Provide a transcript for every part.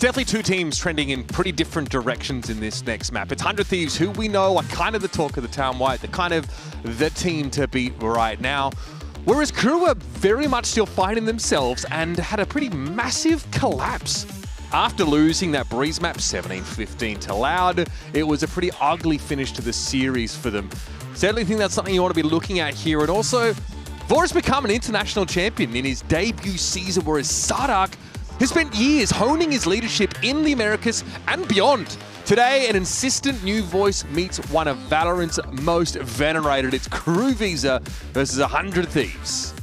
definitely two teams trending in pretty different directions in this next map. It's 100 Thieves, who we know are kind of the talk of the town, White. They're kind of the team to beat right now. Whereas KRU are very much still finding themselves and had a pretty massive collapse. After losing that Breeze map 17-15 to Loud, it was a pretty ugly finish to the series for them. Certainly think that's something you want to be looking at here. And also, Vor has become an international champion in his debut season, whereas Sardak has spent years honing his leadership in the Americas and beyond. Today, an insistent new voice meets one of Valorant's most venerated. It's KRU Visa versus 100 Thieves.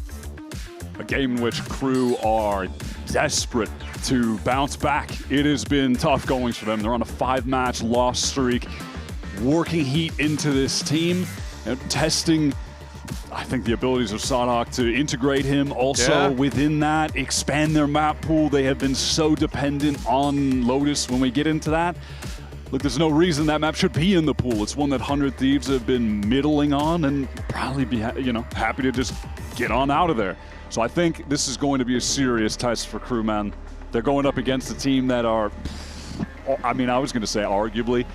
A game in which KRU are desperate to bounce back. It has been tough goings for them. They're on a 5-match loss streak, working heat into this team, testing, I think, the abilities of Sardak to integrate him also within that, expand their map pool. They have been so dependent on Lotus when we get into that. Look, there's no reason that map should be in the pool. It's one that 100 Thieves have been middling on and probably be happy to just get on out of there. So I think this is going to be a serious test for KRU, man. They're going up against a team that are, I mean, I was going to say arguably,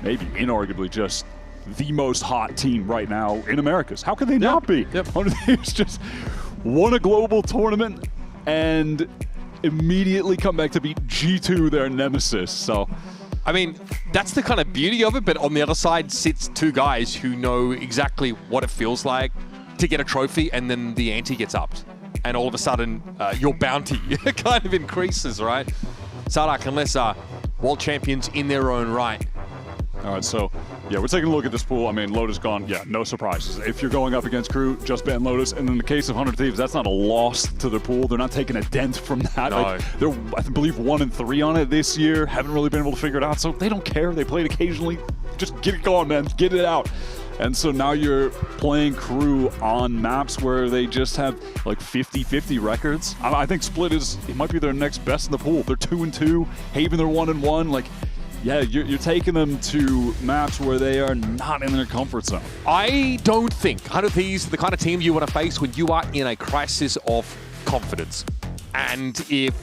maybe inarguably, just the most hot team right now in Americas. How can they not be? 100 Thieves just won a global tournament and immediately come back to beat G2, their nemesis. So, I mean, that's the kind of beauty of it, but on the other side sits two guys who know exactly what it feels like to get a trophy, and then the ante gets upped. And all of a sudden, your bounty kind of increases, right? Sardak and Les are world champions in their own right. All right, so, yeah, we're taking a look at this pool. I mean, Lotus gone, yeah, no surprises. If you're going up against KRU, just ban Lotus. And in the case of 100 Thieves, that's not a loss to the pool. They're not taking a dent from that. No. Like, they're, I believe, 1-3 on it this year. Haven't really been able to figure it out, so they don't care. They play it occasionally. Just get it going, man. Get it out. And so now you're playing KRU on maps where they just have like 50-50 records. I think Split it might be their next best in the pool. They're 2-2. Haven, they're 1-1. Like, yeah, you're taking them to maps where they are not in their comfort zone. I don't think 100 Thieves are the kind of team you want to face when you are in a crisis of confidence. And if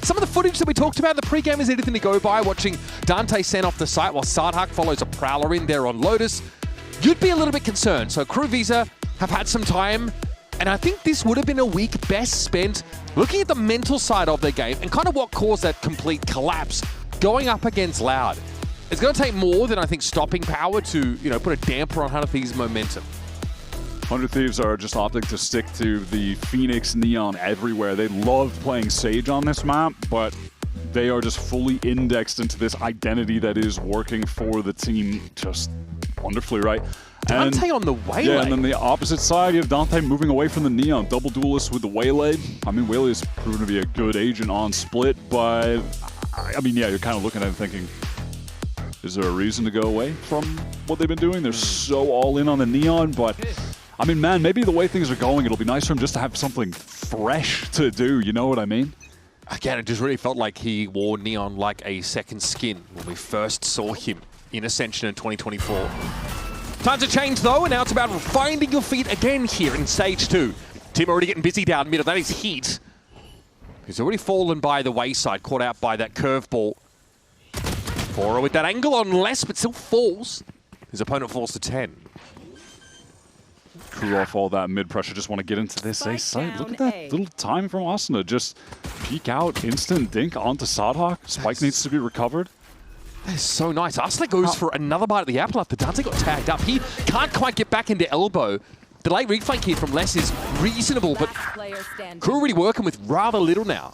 some of the footage that we talked about in the pregame is anything to go by, watching Dante send off the site while Sardak follows a Prowler in there on Lotus, you'd be a little bit concerned. So KRU Visa have had some time, and I think this would have been a week best spent looking at the mental side of their game and kind of what caused that complete collapse going up against Loud. It's going to take more than, I think, stopping power to, put a damper on 100 Thieves' momentum. 100 Thieves are just opting to stick to the Phoenix Neon everywhere. They loved playing Sage on this map, but they are just fully indexed into this identity that is working for the team just wonderfully, right? Dante on the Waylay. Yeah, and then the opposite side, you have Dante moving away from the Neon. Double duelist with the Waylay. I mean, Waylay has proven to be a good agent on Split, but I mean, yeah, you're kind of looking at it thinking, is there a reason to go away from what they've been doing? They're so all in on the Neon, but I mean, man, maybe the way things are going, it'll be nice for him just to have something fresh to do, you know what I mean? Again, it just really felt like he wore Neon like a second skin when we first saw him in Ascension in 2024. Times have changed though, and now it's about finding your feet again here in Stage 2. Team already getting busy down middle. That is Heat. He's already fallen by the wayside, caught out by that curveball. Fora with that angle on less, but still falls. His opponent falls to 10. KRU off all that mid-pressure, just want to get into this A site. Look at that little time from Austin to just peek out, instant dink onto Sardak. Spike needs to be recovered. That is so nice. Asna goes for another bite of the apple after Dante got tagged up. He can't quite get back into elbow. The late reflank here from Les is reasonable, but KRU really working with rather little now.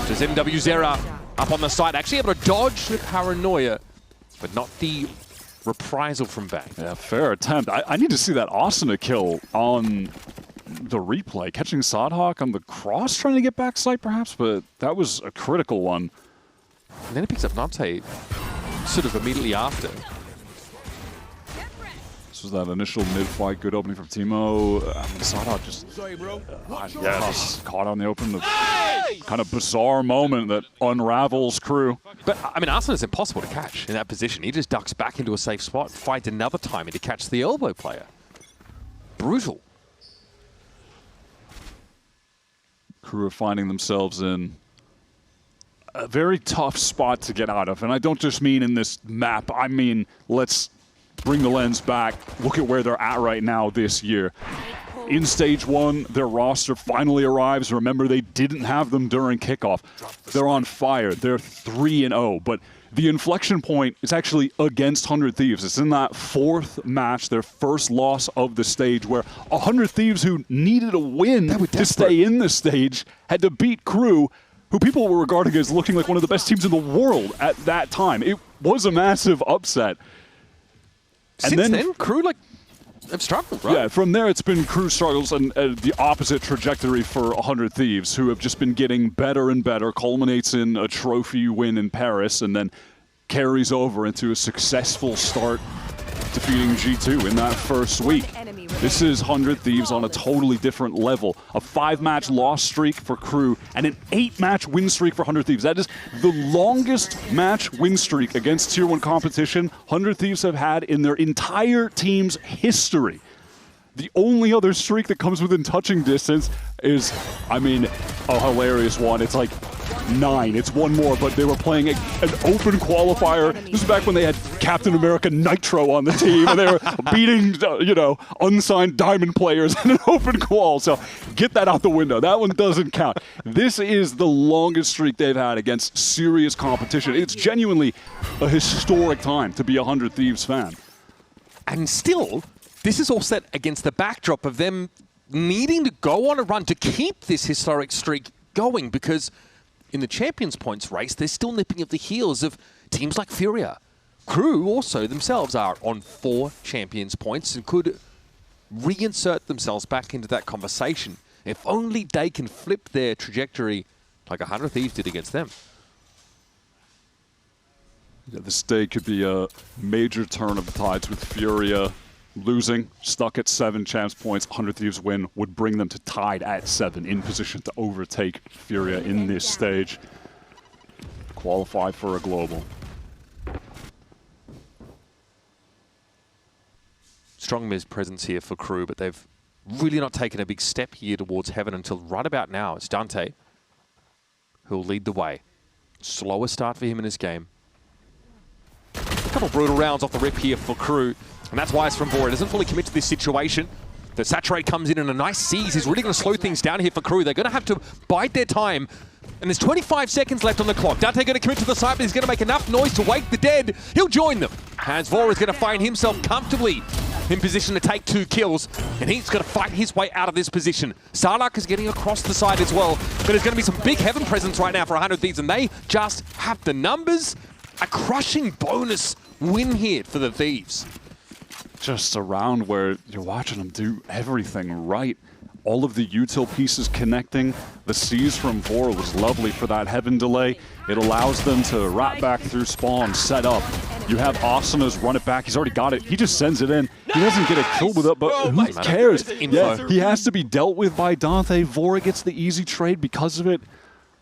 Just MW Zera up on the side, actually able to dodge the paranoia, but not the reprisal from Bang. Yeah, fair attempt. I need to see that Asuna kill on the replay. Catching Sardak on the cross, trying to get back sight perhaps, but that was a critical one. And then he picks up Nante sort of immediately after. This was that initial mid-fight, good opening from Timo. Sardak just, just caught on the open. The kind of bizarre moment that unravels KRU. But, I mean, Arsenal is impossible to catch in that position. He just ducks back into a safe spot, finds another timing to catch the elbow player. Brutal. KRU are finding themselves in a very tough spot to get out of. And I don't just mean in this map. I mean, let's bring the lens back. Look at where they're at right now this year. In Stage 1, their roster finally arrives. Remember, they didn't have them during kickoff. They're on fire. They're 3-0. But the inflection point is actually against 100 Thieves. It's in that fourth match, their first loss of the stage, where 100 Thieves, who needed a win to stay in the stage, had to beat KRU, who people were regarding as looking like one of the best teams in the world at that time. It was a massive upset. Since then KRU, they've struggled, right? Yeah, from there it's been KRU struggles and the opposite trajectory for 100 Thieves, who have just been getting better and better, culminates in a trophy win in Paris, and then carries over into a successful start defeating G2 in that first week. This is 100 Thieves on a totally different level. A 5-match loss streak for KRU and an 8-match win streak for 100 Thieves. That is the longest match win streak against Tier 1 competition 100 Thieves have had in their entire team's history. The only other streak that comes within touching distance is, I mean, a hilarious one. It's like 9. It's one more, but they were playing an open qualifier. This is back when they had Captain America Nitro on the team, and they were beating, you know, unsigned diamond players in an open qual. So get that out the window. That one doesn't count. This is the longest streak they've had against serious competition. It's genuinely a historic time to be a 100 Thieves fan. And still, this is all set against the backdrop of them needing to go on a run to keep this historic streak going, because in the Champions Points race, they're still nipping at the heels of teams like Furia. KRU also themselves are on 4 Champions Points and could reinsert themselves back into that conversation if only they can flip their trajectory like 100 Thieves did against them. Yeah, this day could be a major turn of the tides with Furia losing, stuck at 7 champs points. 100 Thieves win would bring them to tied at 7, in position to overtake Furia in this stage. Qualify for a global. Strong Miz presence here for KRU, but they've really not taken a big step here towards heaven until right about now. It's Dante who'll lead the way. Slower start for him in his game. A couple brutal rounds off the rip here for KRU. And that's why it's from Vora. It doesn't fully commit to this situation. The Saturate comes in and a nice seize is really going to slow things down here for KRU. They're going to have to bide their time. And there's 25 seconds left on the clock. Dante going to commit to the side, but he's going to make enough noise to wake the dead. He'll join them. As Vora is going to find himself comfortably in position to take 2 kills. And he's going to fight his way out of this position. Sarlak is getting across the side as well. But there's going to be some big heaven presence right now for 100 Thieves. And they just have the numbers. A crushing bonus win here for the Thieves. Just a round where you're watching them do everything right. All of the util pieces connecting. The seize from Vora was lovely for that heaven delay. It allows them to wrap back through spawn, set up. You have Asana's run it back. He's already got it. He just sends it in. He doesn't get a kill with it, but who cares? Yeah, he has to be dealt with by Dante. Vora gets the easy trade because of it.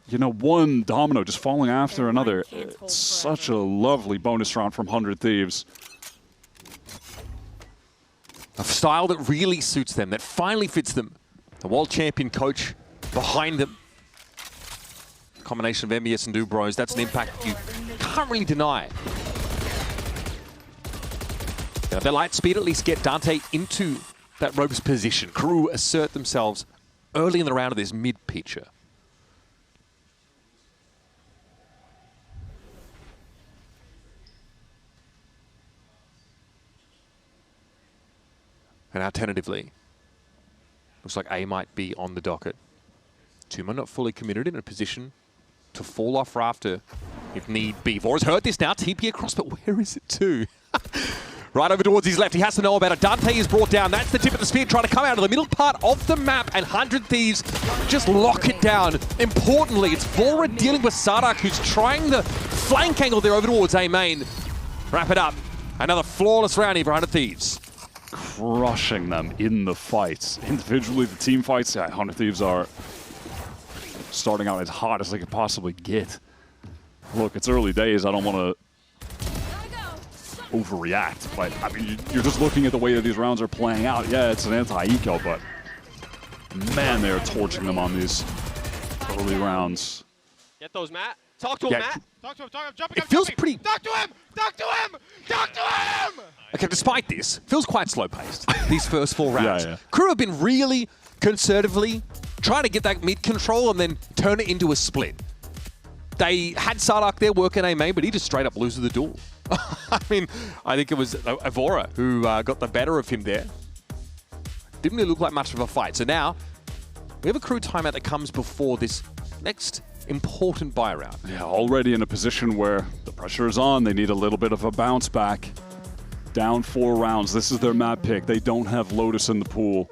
You know, one domino just falling after another. It's such a lovely bonus round from 100 Thieves. A style that really suits them, that finally fits them. The world champion coach behind them. Combination of MBS and Dubros, that's an impact you can't really deny. Now, their light speed at least get Dante into that ropes position. KRU assert themselves early in the round of this mid-pitcher. And alternatively, looks like A might be on the docket. Tuma not fully committed, in a position to fall off rafter if need be. Vora's heard this now, TP across, but where is it to? Right over towards his left, he has to know about it. Dante is brought down, that's the tip of the spear, trying to come out of the middle part of the map, and 100 Thieves just lock it down. Importantly, it's Vora dealing with Sardak, who's trying the flank angle there over towards A main. Wrap it up. Another flawless round here for 100 Thieves. Crushing them in the fights. Individually, the team fights, 100 Thieves are starting out as hot as they could possibly get. Look, it's early days. I don't want to overreact, but I mean, you're just looking at the way that these rounds are playing out. Yeah, it's an anti-eco, but man, they're torching them on these early rounds. Get those, Matt. Talk to him, Matt. Talk to him, jumping, It feels pretty... Talk to him! Talk to him! Talk to him! Okay, despite this, feels quite slow-paced, these first 4 rounds. Yeah. KRU have been really conservatively trying to get that mid control and then turn it into a split. They had Sardak there working A main, but he just straight up loses the duel. I mean, I think it was Avora who got the better of him there. Didn't really look like much of a fight. So now, we have a KRU timeout that comes before this next important buy round. Yeah, already in a position where the pressure is on. They need a little bit of a bounce back. Down 4 rounds. This is their map pick. They don't have Lotus in the pool.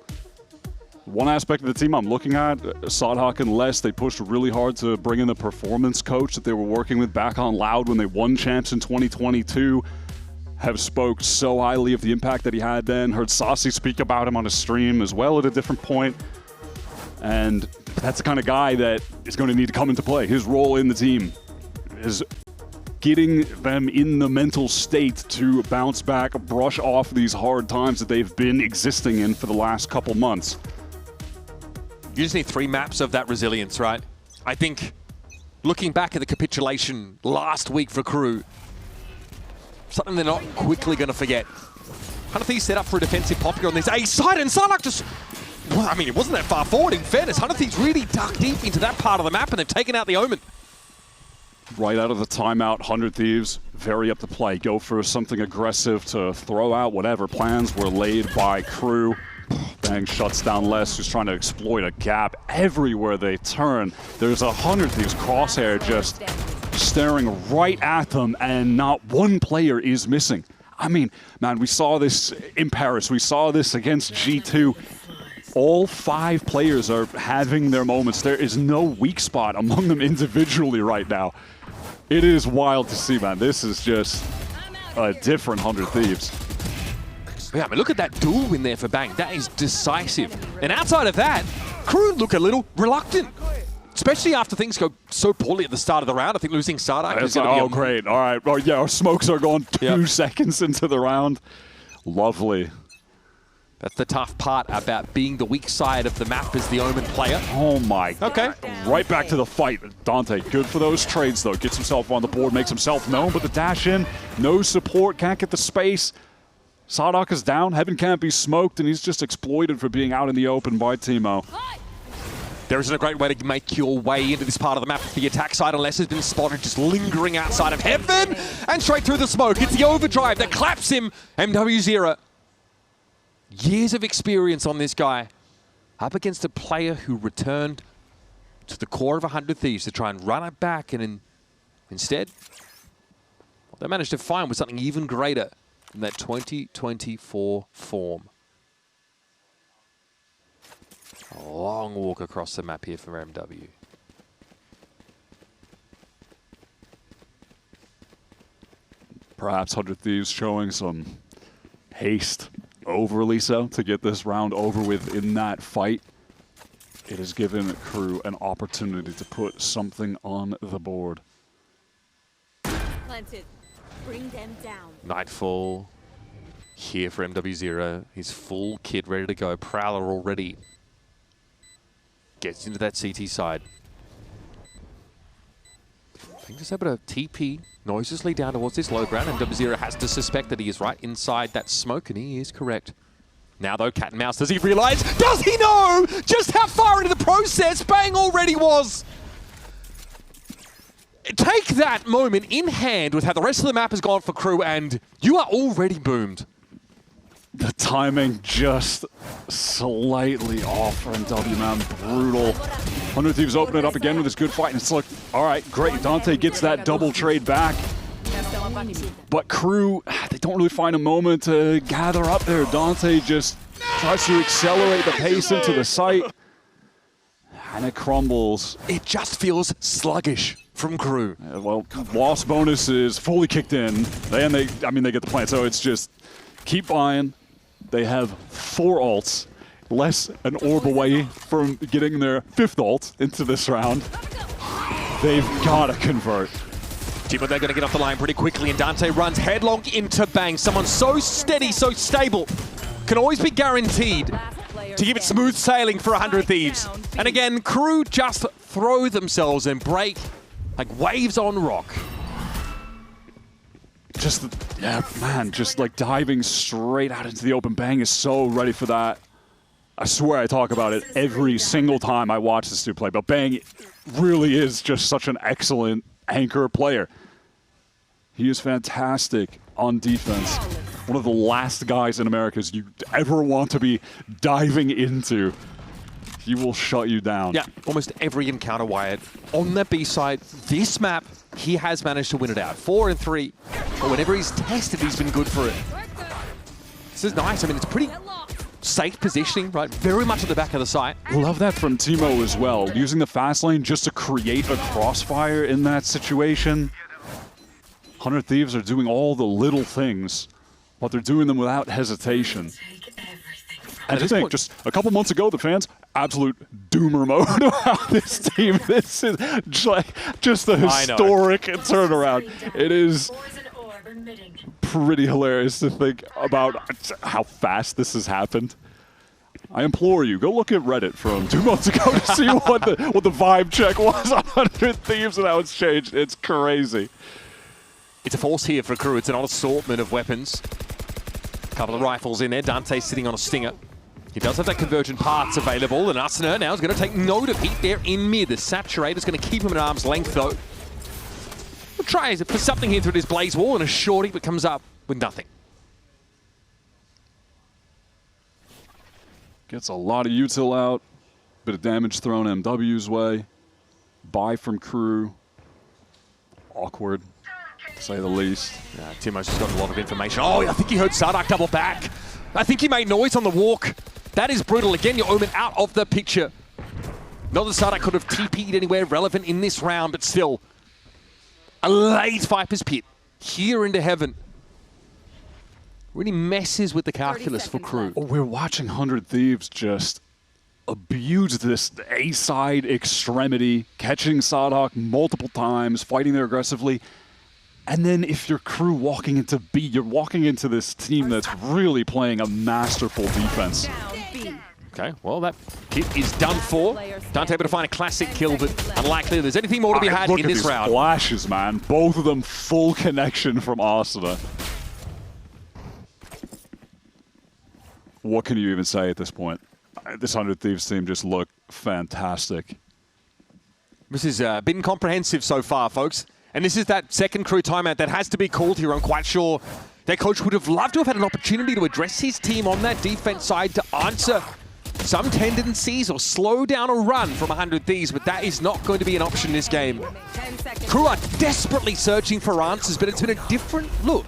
One aspect of the team I'm looking at, Sadhak and Les, they pushed really hard to bring in the performance coach that they were working with back on Loud when they won champs in 2022. Have spoke so highly of the impact that he had then. Heard Saucy speak about him on a stream as well at a different point. And that's the kind of guy that is going to need to come into play. His role in the team is getting them in the mental state to bounce back, brush off these hard times that they've been existing in for the last couple months. You just need 3 maps of that resilience, right? I think looking back at the capitulation last week for KRU, something they're not quickly going to forget. 100 Thieves set up for a defensive popular on this A side, and Sardak just... Well, I mean, it wasn't that far forward, in fairness. 100 Thieves really dug deep into that part of the map, and they've taken out the Omen. Right out of the timeout, 100 Thieves, very up to play. Go for something aggressive to throw out whatever plans were laid by KRU. Bang shuts down Les, who's trying to exploit a gap everywhere they turn. There's 100 Thieves crosshair just staring right at them, and not one player is missing. I mean, man, we saw this in Paris. We saw this against G2. All 5 players are having their moments. There is no weak spot among them individually right now. It is wild to see, man. This is just a different 100 Thieves. Yeah, I mean, look at that duel win there for Bang. That is decisive. And outside of that, KRU look a little reluctant, especially after things go so poorly at the start of the round. I think losing Sardak is going to be... Oh, great. All right. Oh, yeah, our smokes are going 2 seconds into the round. Lovely. That's the tough part about being the weak side of the map as the Omen player. Oh, my God. Okay. Right back to the fight. Dante, good for those trades, though. Gets himself on the board, makes himself known, but the dash in, no support, can't get the space. Sardak is down, Heaven can't be smoked, and he's just exploited for being out in the open by Teemo. There isn't a great way to make your way into this part of the map for the attack side unless has been spotted just lingering outside of Heaven and straight through the smoke. It's the overdrive that claps him. MW0. Years of experience on this guy. Up against a player who returned to the core of 100 Thieves to try and run it back, and instead, what they managed to find was something even greater in that 2024 form. A long walk across the map here for MW. Perhaps 100 Thieves showing some haste, overly so, to get this round over with in that fight. It has given KRU an opportunity to put something on the board. Planted. Bring them down. Nightfall here for MW0. His full kit ready to go. Prowler already gets into that CT side. I think just able to TP noiselessly down towards this low ground. MW0 has to suspect that he is right inside that smoke, and he is correct. Now though, cat and mouse, does he realize? Does he know just how far into the process Bang already was? Take that moment in hand with how the rest of the map has gone for KRU, and you are already boomed. The timing just slightly off for MW, man. Brutal. 100 Thieves open it up again with this good fight, and it's like, all right, great. Dante gets that double trade back. But KRU, they don't really find a moment to gather up there. Dante just tries to accelerate the pace into the site, and it crumbles. It just feels sluggish from KRU. Yeah, well, loss bonus is fully kicked in. They get the plan. So it's just keep buying. They have 4 ults, less an orb away from getting their 5th ult into this round. They've got to convert. But they're going to get off the line pretty quickly, and Dante runs headlong into Bang. Someone so steady, so stable, can always be guaranteed to give it smooth sailing for 100 Thieves. And again, KRU just throw themselves and break Like waves on rock. Just, yeah, man, just like diving straight out into the open. Bang is so ready for that. I swear I talk about it every single time I watch this dude play, but Bang really is just such an excellent anchor player. He is fantastic on defense. One of the last guys in Americas you ever want to be diving into. He will shut you down. Yeah, almost every encounter, Wyatt. On the B side, this map, he has managed to win it out. 4 and 3. But whenever he's tested, he's been good for it. This is nice. I mean, it's pretty safe positioning, right? Very much at the back of the site. Love that from Timo as well. Using the fast lane just to create a crossfire in that situation. 100 Thieves are doing all the little things, but they're doing them without hesitation. And I think just a couple months ago, the fans, absolute doomer mode about this team. This is just a historic turnaround. It is pretty hilarious to think about how fast this has happened. I implore you, go look at Reddit from 2 months ago to see what the vibe check was on 100 Thieves and how it's changed. It's crazy. It's a force here for KRU. It's an assortment of weapons. A couple of rifles in there. Dante's sitting on a stinger. He does have that convergent parts available, and Arsener now is going to take note of heat there in mid. The Saturator's going to keep him at arm's length, though. We'll try to put something here through this blaze wall, and a shorty that comes up with nothing. Gets a lot of util out. Bit of damage thrown MW's way. Buy from KRU. Awkward, to say the least. Timo's just got a lot of information. Oh, I think he heard Sardak double back. I think he made noise on the walk. That is brutal. Again, your Omen out of the picture. Not that Sardak could have TP'd anywhere relevant in this round, but still. A late Viper's Pit here into heaven. Really messes with the calculus for KRU. Oh, we're watching 100 Thieves just abuse this A-side extremity, catching Sardak multiple times, fighting there aggressively. And then if you're KRU walking into B, you're walking into this team that's really playing a masterful defense. Okay, well, that pit is done for. Dante able to find a classic kill, but unlikely there's anything more to be had in this round. Flashes, man. Both of them full connection from Arsener. What can you even say at this point? This 100 Thieves team just look fantastic. This has been comprehensive so far, folks. And this is that second KRU timeout that has to be called here. I'm quite sure their coach would have loved to have had an opportunity to address his team on that defense side to answer some tendencies or slow down a run from 100 Thieves, but that is not going to be an option in this game. KRU are desperately searching for answers, but it's been a different look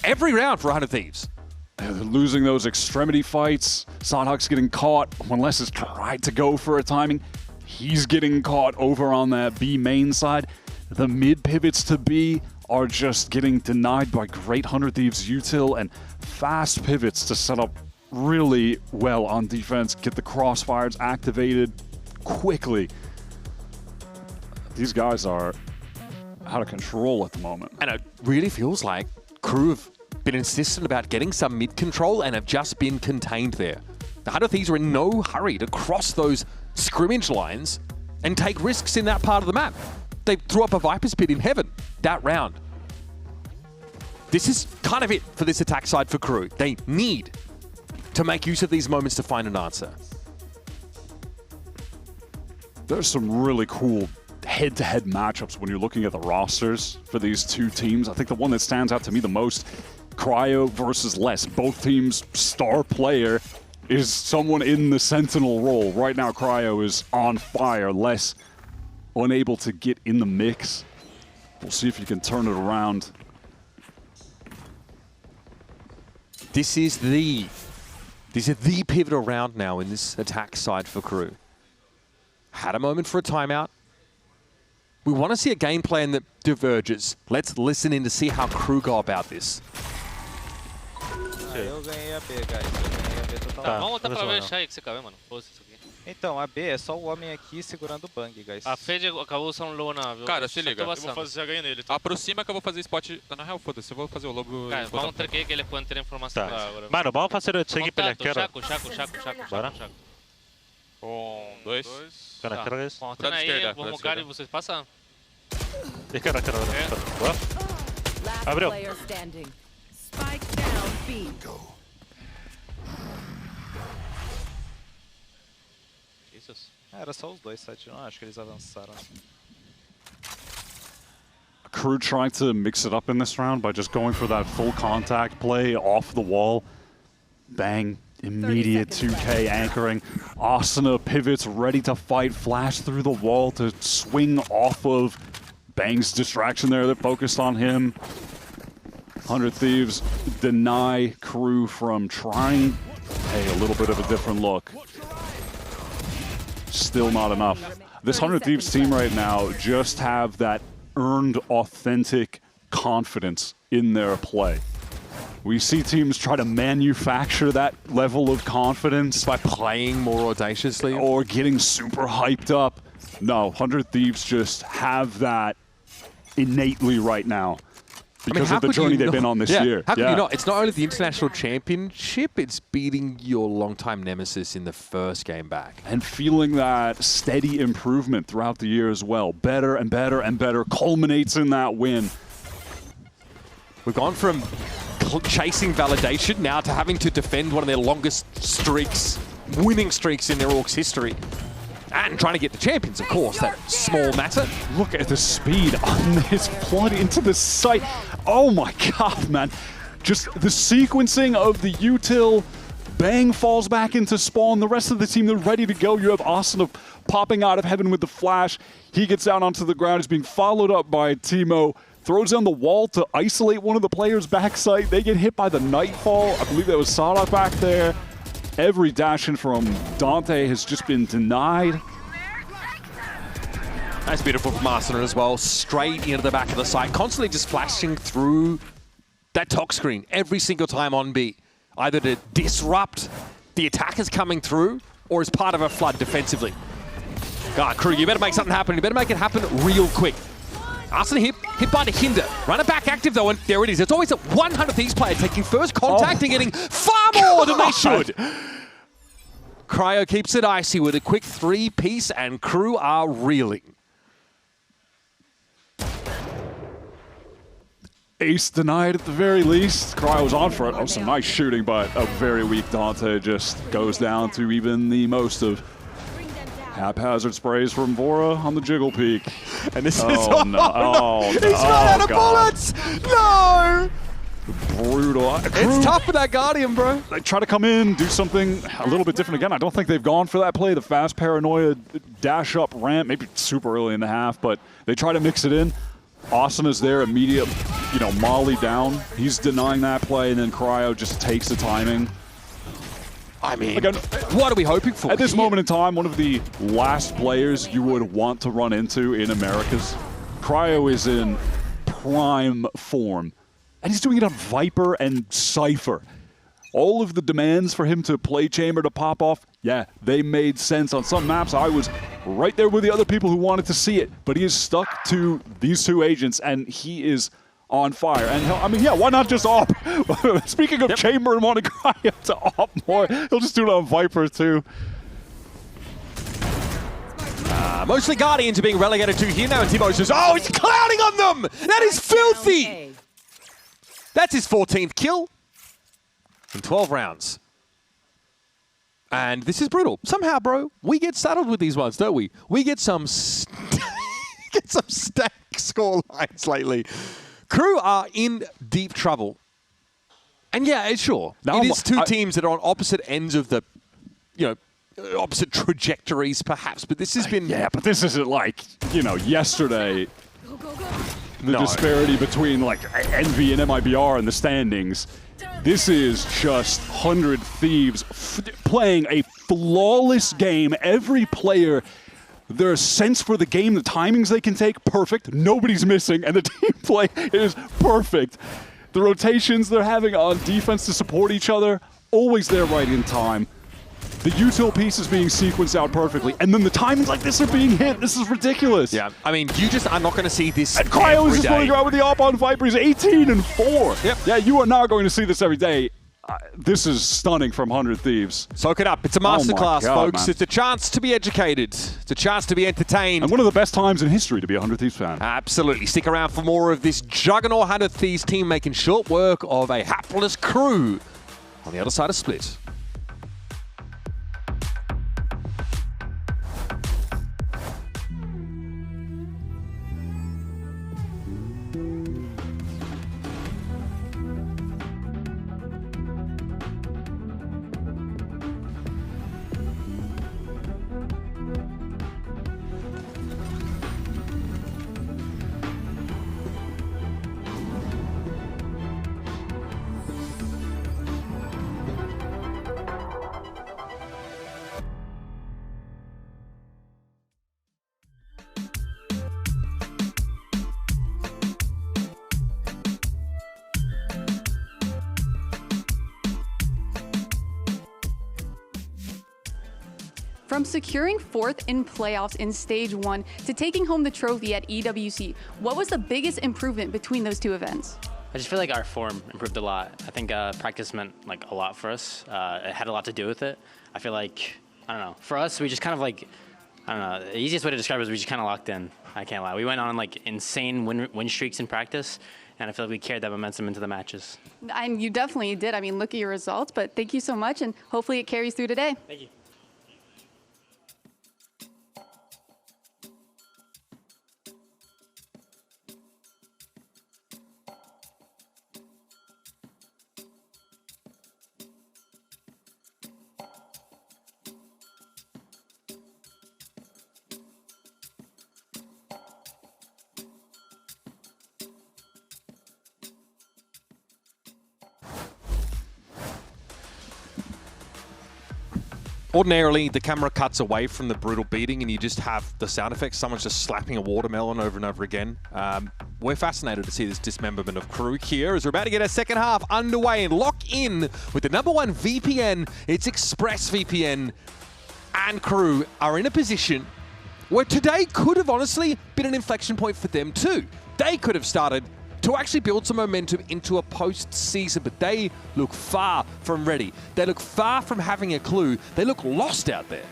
every round for 100 Thieves. They're losing those extremity fights. Sardak's getting caught. Unless has tried to go for a timing. He's getting caught over on that B main side. The mid pivots to B are just getting denied by great 100 Thieves util and fast pivots to set up really well on defense, get the crossfires activated quickly. These guys are out of control at the moment. And it really feels like KRU have been insistent about getting some mid control and have just been contained there. The 100 Thieves are in no hurry to cross those scrimmage lines and take risks in that part of the map. They threw up a Viper's Pit in heaven that round. This is kind of it for this attack side for KRU. They need to make use of these moments to find an answer. There's some really cool head-to-head matchups when you're looking at the rosters for these two teams. I think the one that stands out to me the most, Cryo versus Les. Both teams' star player is someone in the Sentinel role. Right now, Cryo is on fire. Les unable to get in the mix. We'll see if you can turn it around. This is the pivotal round now in this attack side for KRU. Had a moment for a timeout. We want to see a game plan that diverges. Let's listen in to see how KRU go about this. Eu ganhei a B, guys. Eu ganhei a B total. Tá, vamos voltar pra ver aí que você acabou, mano. Foda-se isso aqui. Então, a B é só o homem aqui segurando o bang, guys. A Fade acabou usando Luna, viu? Cara, se liga. Eu vou fazer CH nele. Tá? Aproxima que eu vou fazer spot. Na real, foda-se. Eu vou fazer o lobo. Cara, vamos trequei que ele pode ter informação Tá. agora. Mano, vamos fazer o seguinte pela esquerda. Chaco. Bora. Um, dois. Pela Tá. esquerda. Bom, tendo aí, esquerda, vamos pra cara e esquerda. vocês passam. Cara. Last Abriu. player standing. Spike down B. Jesus. Era só os dois sites, não acho que eles avançaram. KRU trying to mix it up in this round by just going for that full contact play off the wall. Bang. Immediate 2K anchoring. Asuna pivots, ready to fight. Flash through the wall to swing off of Bang's distraction there that focused on him. 100 Thieves deny KRU from trying. Hey, a little bit of a different look. Still not enough. This 100 Thieves team right now just have that earned, authentic confidence in their play. We see teams try to manufacture that level of confidence By playing more audaciously. or getting super hyped up. No, 100 Thieves just have that innately right now because of the journey they've been on this year. How can you not? It's not only the international championship, it's beating your longtime nemesis in the first game back. And feeling that steady improvement throughout the year as well. Better and better and better culminates in that win. We've gone from chasing validation now to having to defend one of their longest streaks, winning streaks in their Orcs history. And trying to get the champions, of course, that small matter. Look at the speed on this flood into the site. Oh my god, man. Just the sequencing of the util. Bang falls back into spawn. The rest of the team, they're ready to go. You have Asuna popping out of heaven with the flash. He gets down onto the ground. He's being followed up by Timo. Throws down the wall to isolate one of the players backside. They get hit by the Nightfall. I believe that was Sadak back there. Every dash in from Dante has just been denied. That's beautiful from Asuna as well. Straight into the back of the site. Constantly just flashing through that top screen every single time on B. Either to disrupt the attackers coming through or as part of a flood defensively. God, KRU, you better make something happen. You better make it happen real quick. Asuna hit by the hinder. Runner back active though, and there it is. It's always a 100 Thieves player taking first contact and getting far more than they should. Cryo keeps it icy with a quick 3-piece, and KRU are reeling. Ace denied at the very least. Cryo was on for it. Oh, some nice shooting, but a very weak Dante just goes down to even the most of haphazard sprays from Vora on the jiggle peak. And this is Oh no. He's run out of bullets! No! Brutal. It's tough for that Guardian, bro. They try to come in, do something a little bit different again. I don't think they've gone for that play, the fast paranoia dash up ramp, maybe super early in the half, but they try to mix it in. Asuna's there, immediate, molly down. He's denying that play, and then Cryo just takes the timing. I mean, Again, what are we hoping for? at this here? moment in time, one of the last players you would want to run into in Americas. Cryo is in prime form, and he's doing it on Viper and Cypher. All of the demands for him to play Chamber to pop off, yeah, they made sense. On some maps, I was right there with the other people who wanted to see it, but he is stuck to these two agents, and he is on fire. And why not just op? Speaking of Chamber and wanting Cryo to op more, he'll just do it on Viper too. Mostly Guardians are being relegated to here now, and Timo's just, oh, he's clouding on them! That is filthy! That's his 14th kill in 12 rounds. And this is brutal. Somehow, bro, we get saddled with these ones, don't we? We get some stack score lines lately. KRU are in deep trouble. And yeah, sure. It is two teams that are on opposite ends of the, opposite trajectories, perhaps. But this has been... Yeah, but this isn't like, yesterday. The disparity between, Envy and MIBR in the standings. This is just 100 Thieves playing a flawless game. Every player, their sense for the game, the timings they can take, perfect. Nobody's missing, and the team play is perfect. The rotations they're having on defense to support each other, always there right in time. The util piece is being sequenced out perfectly, and then the timings like this are being hit. This is ridiculous. Yeah, I mean, you just are not going to see this and Cryo is every just day. running around with the op on Viper. He's 18-4. Yep. Yeah, you are not going to see this every day. This is stunning from 100 Thieves. Soak it up. It's a masterclass, folks. Man. It's a chance to be educated. It's a chance to be entertained. And one of the best times in history to be a 100 Thieves fan. Absolutely. Stick around for more of this juggernaut 100 Thieves team making short work of a hapless crew on the other side of Split. From securing 4th in playoffs in Stage 1 to taking home the trophy at EWC, what was the biggest improvement between those two events? I just feel like our form improved a lot. I think practice meant like a lot for us. It had a lot to do with it. I feel like, I don't know, for us, we just kind of like, I don't know, the easiest way to describe it is we just kind of locked in. I can't lie. We went on like insane win streaks in practice, and I feel like we carried that momentum into the matches. And you definitely did. I mean, look at your results, but thank you so much, and hopefully it carries through today. Thank you. Ordinarily, the camera cuts away from the brutal beating and you just have the sound effects. Someone's just slapping a watermelon over and over again. We're fascinated to see this dismemberment of crew here as we're about to get our second half underway and lock in with the #1 VPN. It's ExpressVPN, and crew are in a position where today could have honestly been an inflection point for them too. They could have started to actually build some momentum into a postseason, but they look far from ready. They look far from having a clue. They look lost out there.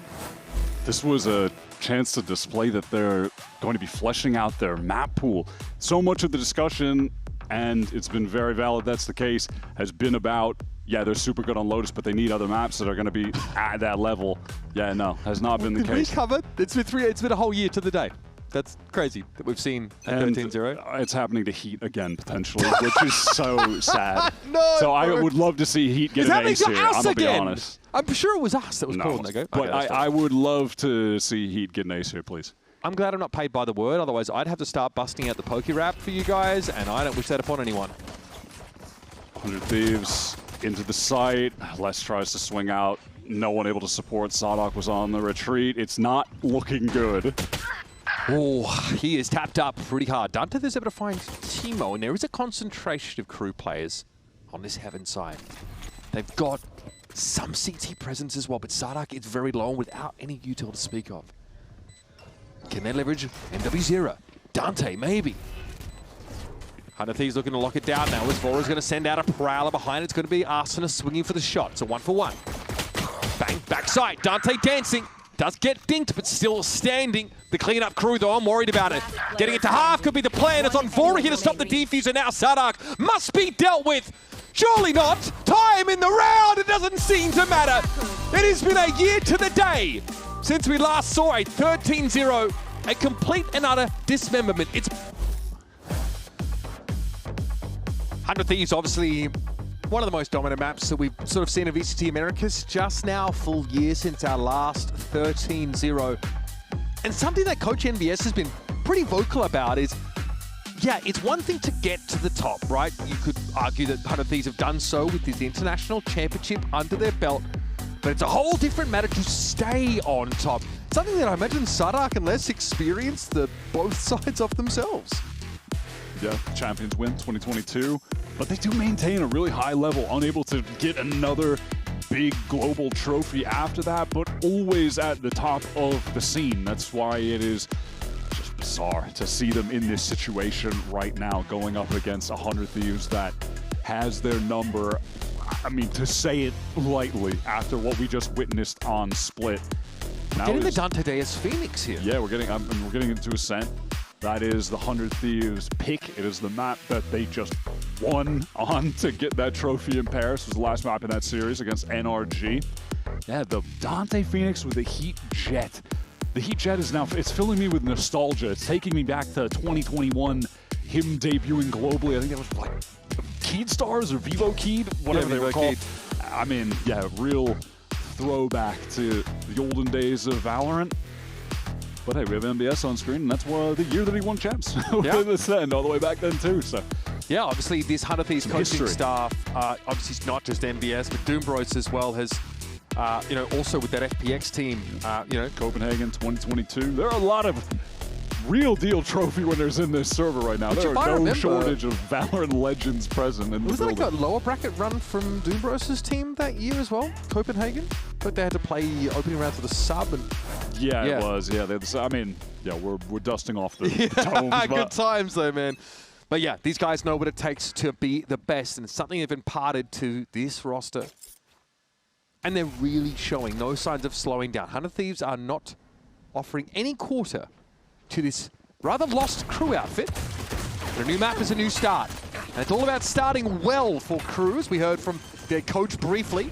This was a chance to display that they're going to be fleshing out their map pool. So much of the discussion, and it's been very valid that's the case, has been about, yeah, they're super good on Lotus, but they need other maps that are going to be at that level. Yeah, no, has not been the case. We covered. It's been a whole year to the day. That's crazy that we've seen a 13-0. It's happening to Heat again, potentially, which is so sad. No, so I would love to see Heat get an ace here, I'm going to be honest. I'm sure it was us that was calling that go. But okay, I would love to see Heat get an ace here, please. I'm glad I'm not paid by the word, otherwise I'd have to start busting out the Poke Rap for you guys, and I don't wish that upon anyone. 100 Thieves into the site. Les tries to swing out. No one able to support. Sadok was on the retreat. It's not looking good. Oh, he is tapped up pretty hard. Dante is able to find Timo, and there is a concentration of crew players on this Heaven side. They've got some CT presence as well, but Sadok is very low without any util to speak of. Can they leverage MW0? Dante, maybe. 100 Thieves looking to lock it down now as Vora's going to send out a Prowler behind. It's going to be Arsenal swinging for the shot. It's a 1-for-1. Bang, backside. Dante dancing. Does get dinked, but still standing. The cleanup crew, though, I'm worried about it. Getting it to half could be the plan. It's on Vora here to stop the defuse, and now Sadok must be dealt with. Surely not. Time in the round. It doesn't seem to matter. It has been a year to the day since we last saw a 13-0, a complete and utter dismemberment. It's 100 Thieves, obviously one of the most dominant maps that we've sort of seen in VCT Americas. Just now, full year since our last 13-0. And something that Coach NBS has been pretty vocal about is, yeah, it's one thing to get to the top, right? You could argue that 100 Thieves have done so with this international championship under their belt, but it's a whole different matter to stay on top. Something that I imagine Sadok and Les experienced both sides of themselves. Yeah, Champions win 2022, but they do maintain a really high level, unable to get another big global trophy after that, but always at the top of the scene. That's why it is just bizarre to see them in this situation right now, going up against 100 Thieves that has their number. I mean, to say it lightly, after what we just witnessed on Split. Now Getting the Dante Deus Phoenix here. Yeah, we're getting into Ascent. That is the 100 Thieves pick. It is the map that they just won on to get that trophy in Paris. It was the last map in that series against NRG. Yeah, the Dante Phoenix with the Heat Jet. The Heat Jet is now, it's filling me with nostalgia. It's taking me back to 2021, him debuting globally. I think it was like Keed Stars or Vivo Keed, whatever they were called. I mean, yeah, real throwback to the olden days of Valorant. But hey, we have MBS on screen, and that's the year that he won champs with Ascend all the way back then too. So yeah, obviously this 100 Thieves coaching history. staff, obviously it's not just MBS, but Doombros as well has, you know, also with that FPX team, you know, Copenhagen 2022. There are a lot of real deal trophy winners in this server right now. There are no shortage of Valorant legends present in the was building. Was like a lower bracket run from Doombros' team that year as well, Copenhagen? But they had to play opening rounds with a sub. And yeah, it was. Yeah, I mean, yeah, we're dusting off the tomes. But good times though, man. But yeah, these guys know what it takes to be the best, and it's something they've imparted to this roster. And they're really showing no signs of slowing down. 100 Thieves are not offering any quarter to this rather lost crew outfit. But a new map is a new start. And it's all about starting well for KRU, as we heard from their coach briefly.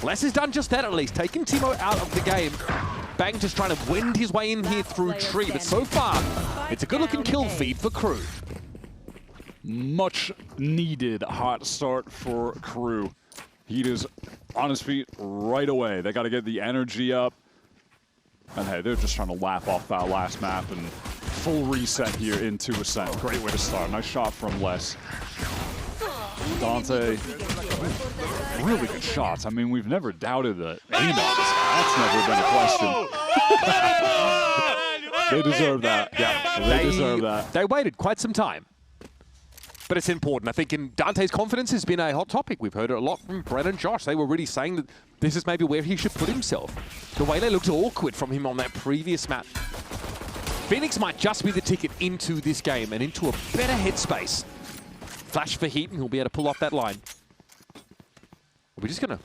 Les has done just that at least, taking Timo out of the game. Bang just trying to wend his way in here through Tree, but so far, it's a good-looking kill feed for KRU. Much needed hot start for KRU. Heat is on his feet right away. They got to get the energy up. And hey, they're just trying to lap off that last map and full reset here into Ascent. Great way to start. Nice shot from Les. Dante, really good shots. I mean, we've never doubted that. That's never been a question. They deserve that. Yeah, they deserve that. They waited quite some time. But it's important. I think in Dante's confidence has been a hot topic. We've heard it a lot from Brett and Josh. They were really saying that this is maybe where he should put himself. The way they looked awkward from him on that previous map. Phoenix might just be the ticket into this game and into a better headspace. Flash for Heat, and he'll be able to pull off that line. We're just going to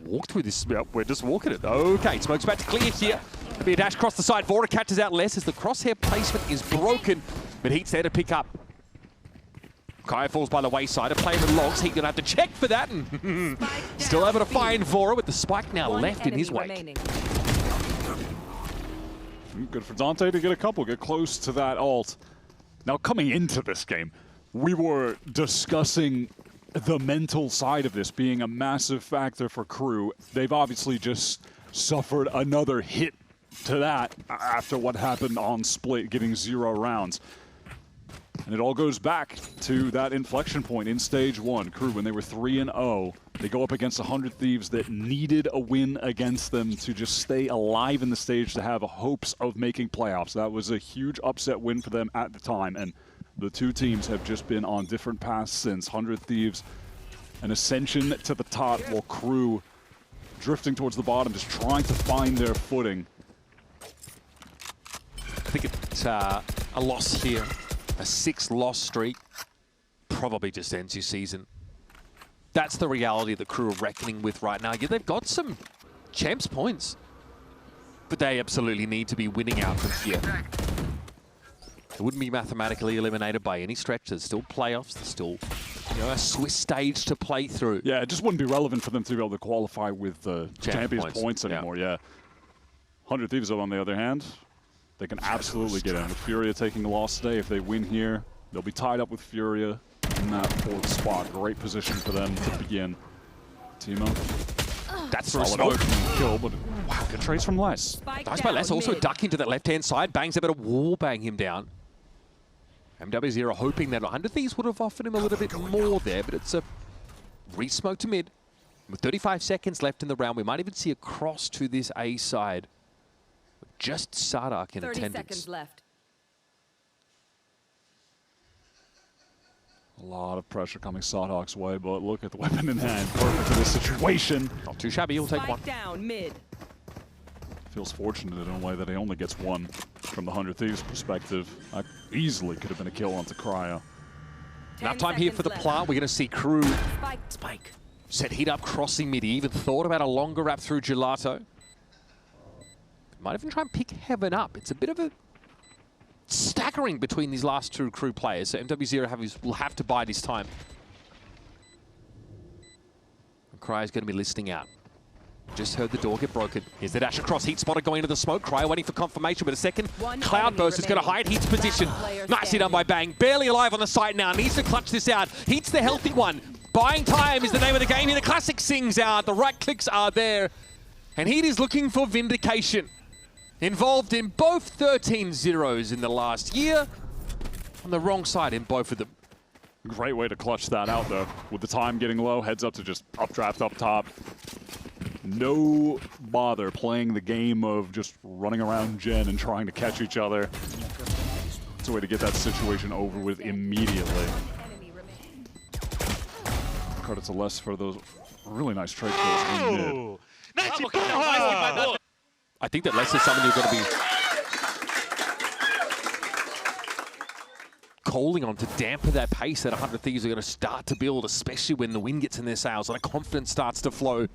walk through this. Yep, we're just walking it. Okay, Smoke's about to clear here. Be a dash across the side. Vora catches out Les as the crosshair placement is broken, but Heat's there to pick up. Kaya falls by the wayside. A player with logs. Heat going to have to check for that. And still able to find Vora with the spike now left in his wake. Good for Dante to get a couple, get close to that ult. Now, coming into this game, we were discussing the mental side of this being a massive factor for KRU. They've obviously just suffered another hit to that after what happened on Split, getting 0 rounds. And it all goes back to that inflection point in Stage 1. KRU, when they were 3-0, they go up against 100 Thieves that needed a win against them to just stay alive in the stage, to have hopes of making playoffs. That was a huge upset win for them at the time, and the two teams have just been on different paths since. 100 Thieves, an ascension to the top, while KRU drifting towards the bottom, just trying to find their footing. I think it's a loss here. A 6-loss streak probably just ends your season. That's the reality that KRU are reckoning with right now. Yeah, they've got some champs points, but they absolutely need to be winning out from here. It wouldn't be mathematically eliminated by any stretch. There's still playoffs. There's still, you know, a Swiss stage to play through. Yeah, it just wouldn't be relevant for them to be able to qualify with the Champions points anymore. Yeah. 100 Thieves, on the other hand, they can absolutely get in. With Furia taking a loss today, if they win here, they'll be tied up with Furia in that 4th spot. Great position for them to begin. Timo. That's solid opening kill, but wow, good trace from Les. Nice by Les, also ducking to that left-hand side. Bang's able to wall bang him down. MW0 hoping that 100 Thieves would have offered him a little bit more there, but it's a re-smoke to mid. With 35 seconds left in the round, we might even see a cross to this A side. Just Sardak in 30 attendance. seconds left. A lot of pressure coming Sardark's way, but look at the weapon in hand. Perfect for this situation. Not too shabby, he'll take one. Down mid. Feels fortunate in a way that he only gets one from the 100 Thieves perspective. That easily could have been a kill onto Cryo. Enough time here for the plant. We're going to see KRU Spike. Set heat up crossing mid. He even thought about a longer wrap through Gelato. Might even try and pick Heaven up. It's a bit of a staggering between these last two crew players. So MW0 will have to bide his time. Cryo's going to be listening out. Just heard the door get broken. Here's the dash across. Heat spotted going into the smoke. Cryo waiting for confirmation, but a second Cloudburst is going to hide Heat's position. Nicely done by Bang. Barely alive on the site now. Needs to clutch this out. Heat's the healthy one. Buying time is the name of the game here. The classic sings out. The right clicks are there. And Heat is looking for vindication. Involved in both 13-0s in the last year. On the wrong side in both of them. Great way to clutch that out, though. With the time getting low, heads up to just updraft up top. No bother playing the game of just running around Gen and trying to catch each other. It's a way to get that situation over with immediately. Credit to Les for those really nice trade kills in mid. I think that Les is someone you're going to be calling on to dampen that pace that 100 Thieves are going to start to build, especially when the wind gets in their sails and the confidence starts to flow. And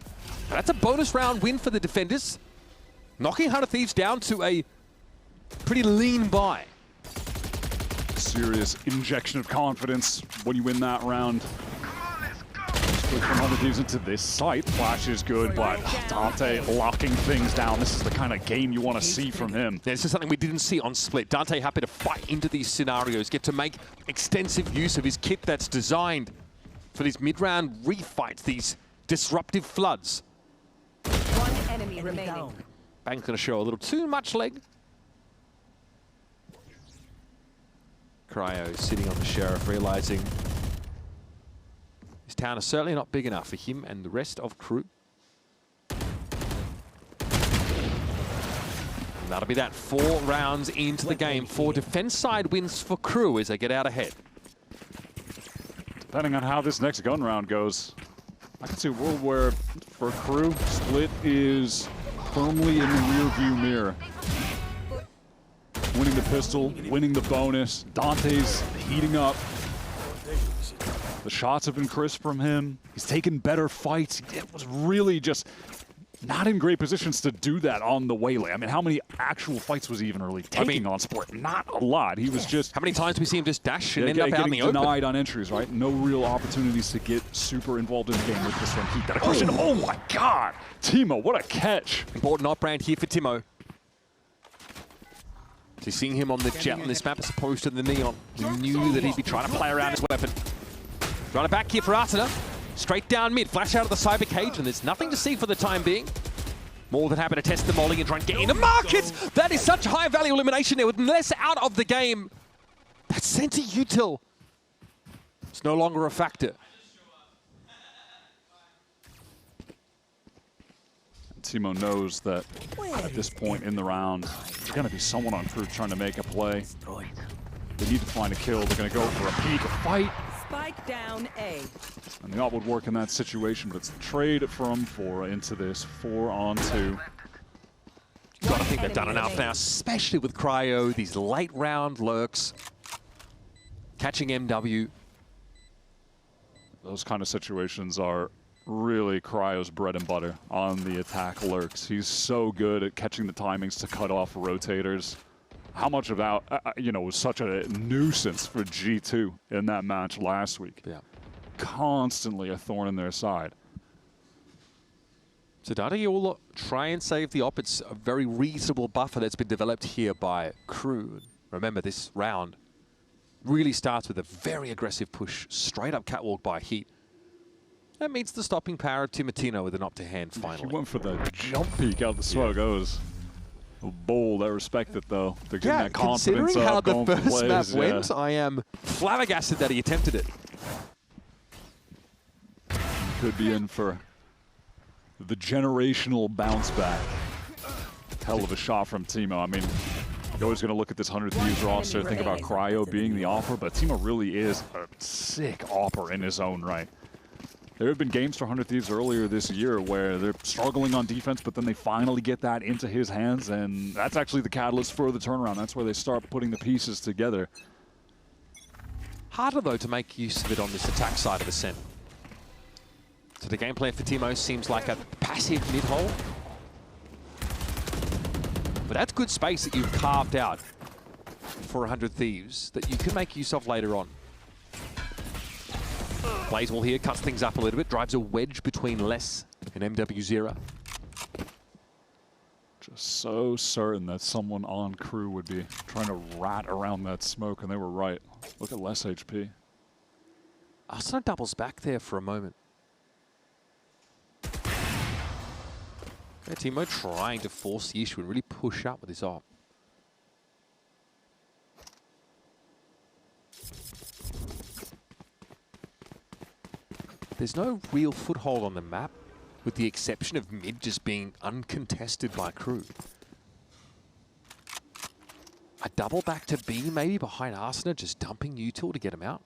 that's a bonus round win for the defenders, knocking 100 Thieves down to a pretty lean buy. Serious injection of confidence when you win that round. From 100 Thieves into this site. Flash is good, but Dante locking things down. This is the kind of game you want to see from him. This is something we didn't see on Split. Dante happy to fight into these scenarios, get to make extensive use of his kit that's designed for these mid-round refights, these disruptive floods. One enemy remaining. Bang's going to show a little too much leg. Cryo sitting on the Sheriff, realizing this town is certainly not big enough for him and the rest of crew. And that'll be that 4 rounds into the game. 4 defense side wins for crew as they get out ahead. Depending on how this next gun round goes, I can see a world where for crew, Split is firmly in the rearview mirror. Winning the pistol, winning the bonus. Dante's heating up. The shots have been crisp from him. He's taken better fights. It was really just not in great positions to do that on the Waylay. I mean, how many actual fights was he even really taking on Sport? Not a lot. He was just... How many times do we see him just dash and end up out in the open? Getting denied on entries, right? No real opportunities to get super involved in the game with this one. Heat that question. Oh my God! Timo, what a catch! Important op-brand here for Timo. So seeing him on the jet on this map as opposed to the Neon. We knew that he'd be trying to play around his weapon. Run it back here for Arteta. Straight down mid, flash out of the cyber cage, and there's nothing to see for the time being. More than happy to test the molly and try and get into markets. That is such high value elimination there with less out of the game. That center util. It's no longer a factor. Timo knows that at this point in the round, there's going to be someone on crew trying to make a play. They need to find a kill. They're going to go for a peek, a fight. Spike down A. And the op would work in that situation, but it's the trade from Fora into this 4-on-2. Gotta think they've done enough now, especially with Cryo, these late round lurks. Catching MW. Those kind of situations are really Cryo's bread and butter on the attack lurks. He's so good at catching the timings to cut off rotators. How much of that, was such a nuisance for G2 in that match last week. Yeah. Constantly a thorn in their side. So Dada will try and save the op. It's a very reasonable buffer that's been developed here by crew. Remember, this round really starts with a very aggressive push, straight up catwalk by Heat. That meets the stopping power of Timotino with an op to hand finally. He went for the jump peek out the smoke. That was bold. I respect it, though. They're getting that confidence considering how up, the first plays, map went, I am flabbergasted that he attempted it. Could be in for the generational bounce back. Hell of a shot from Timo. I mean, you're always going to look at this 100 Thieves roster, think about Cryo being the offer, but Timo really is a sick offer in his own right. There have been games for 100 Thieves earlier this year where they're struggling on defense, but then they finally get that into his hands, and that's actually the catalyst for the turnaround. That's where they start putting the pieces together. Harder, though, to make use of it on this attack side of Ascent. So the game plan for Timo seems like a passive mid-hole. But that's good space that you've carved out for 100 Thieves that you can make use of later on. Blazewall here cuts things up a little bit, drives a wedge between Les and MW0. Just so certain that someone on crew would be trying to rat around that smoke, and they were right. Look at less HP. Arsenal doubles back there for a moment. Okay, Timo trying to force the issue and really push up with his op. There's no real foothold on the map, with the exception of mid just being uncontested by crew. A double back to B maybe behind Arsenal, just dumping util to get him out.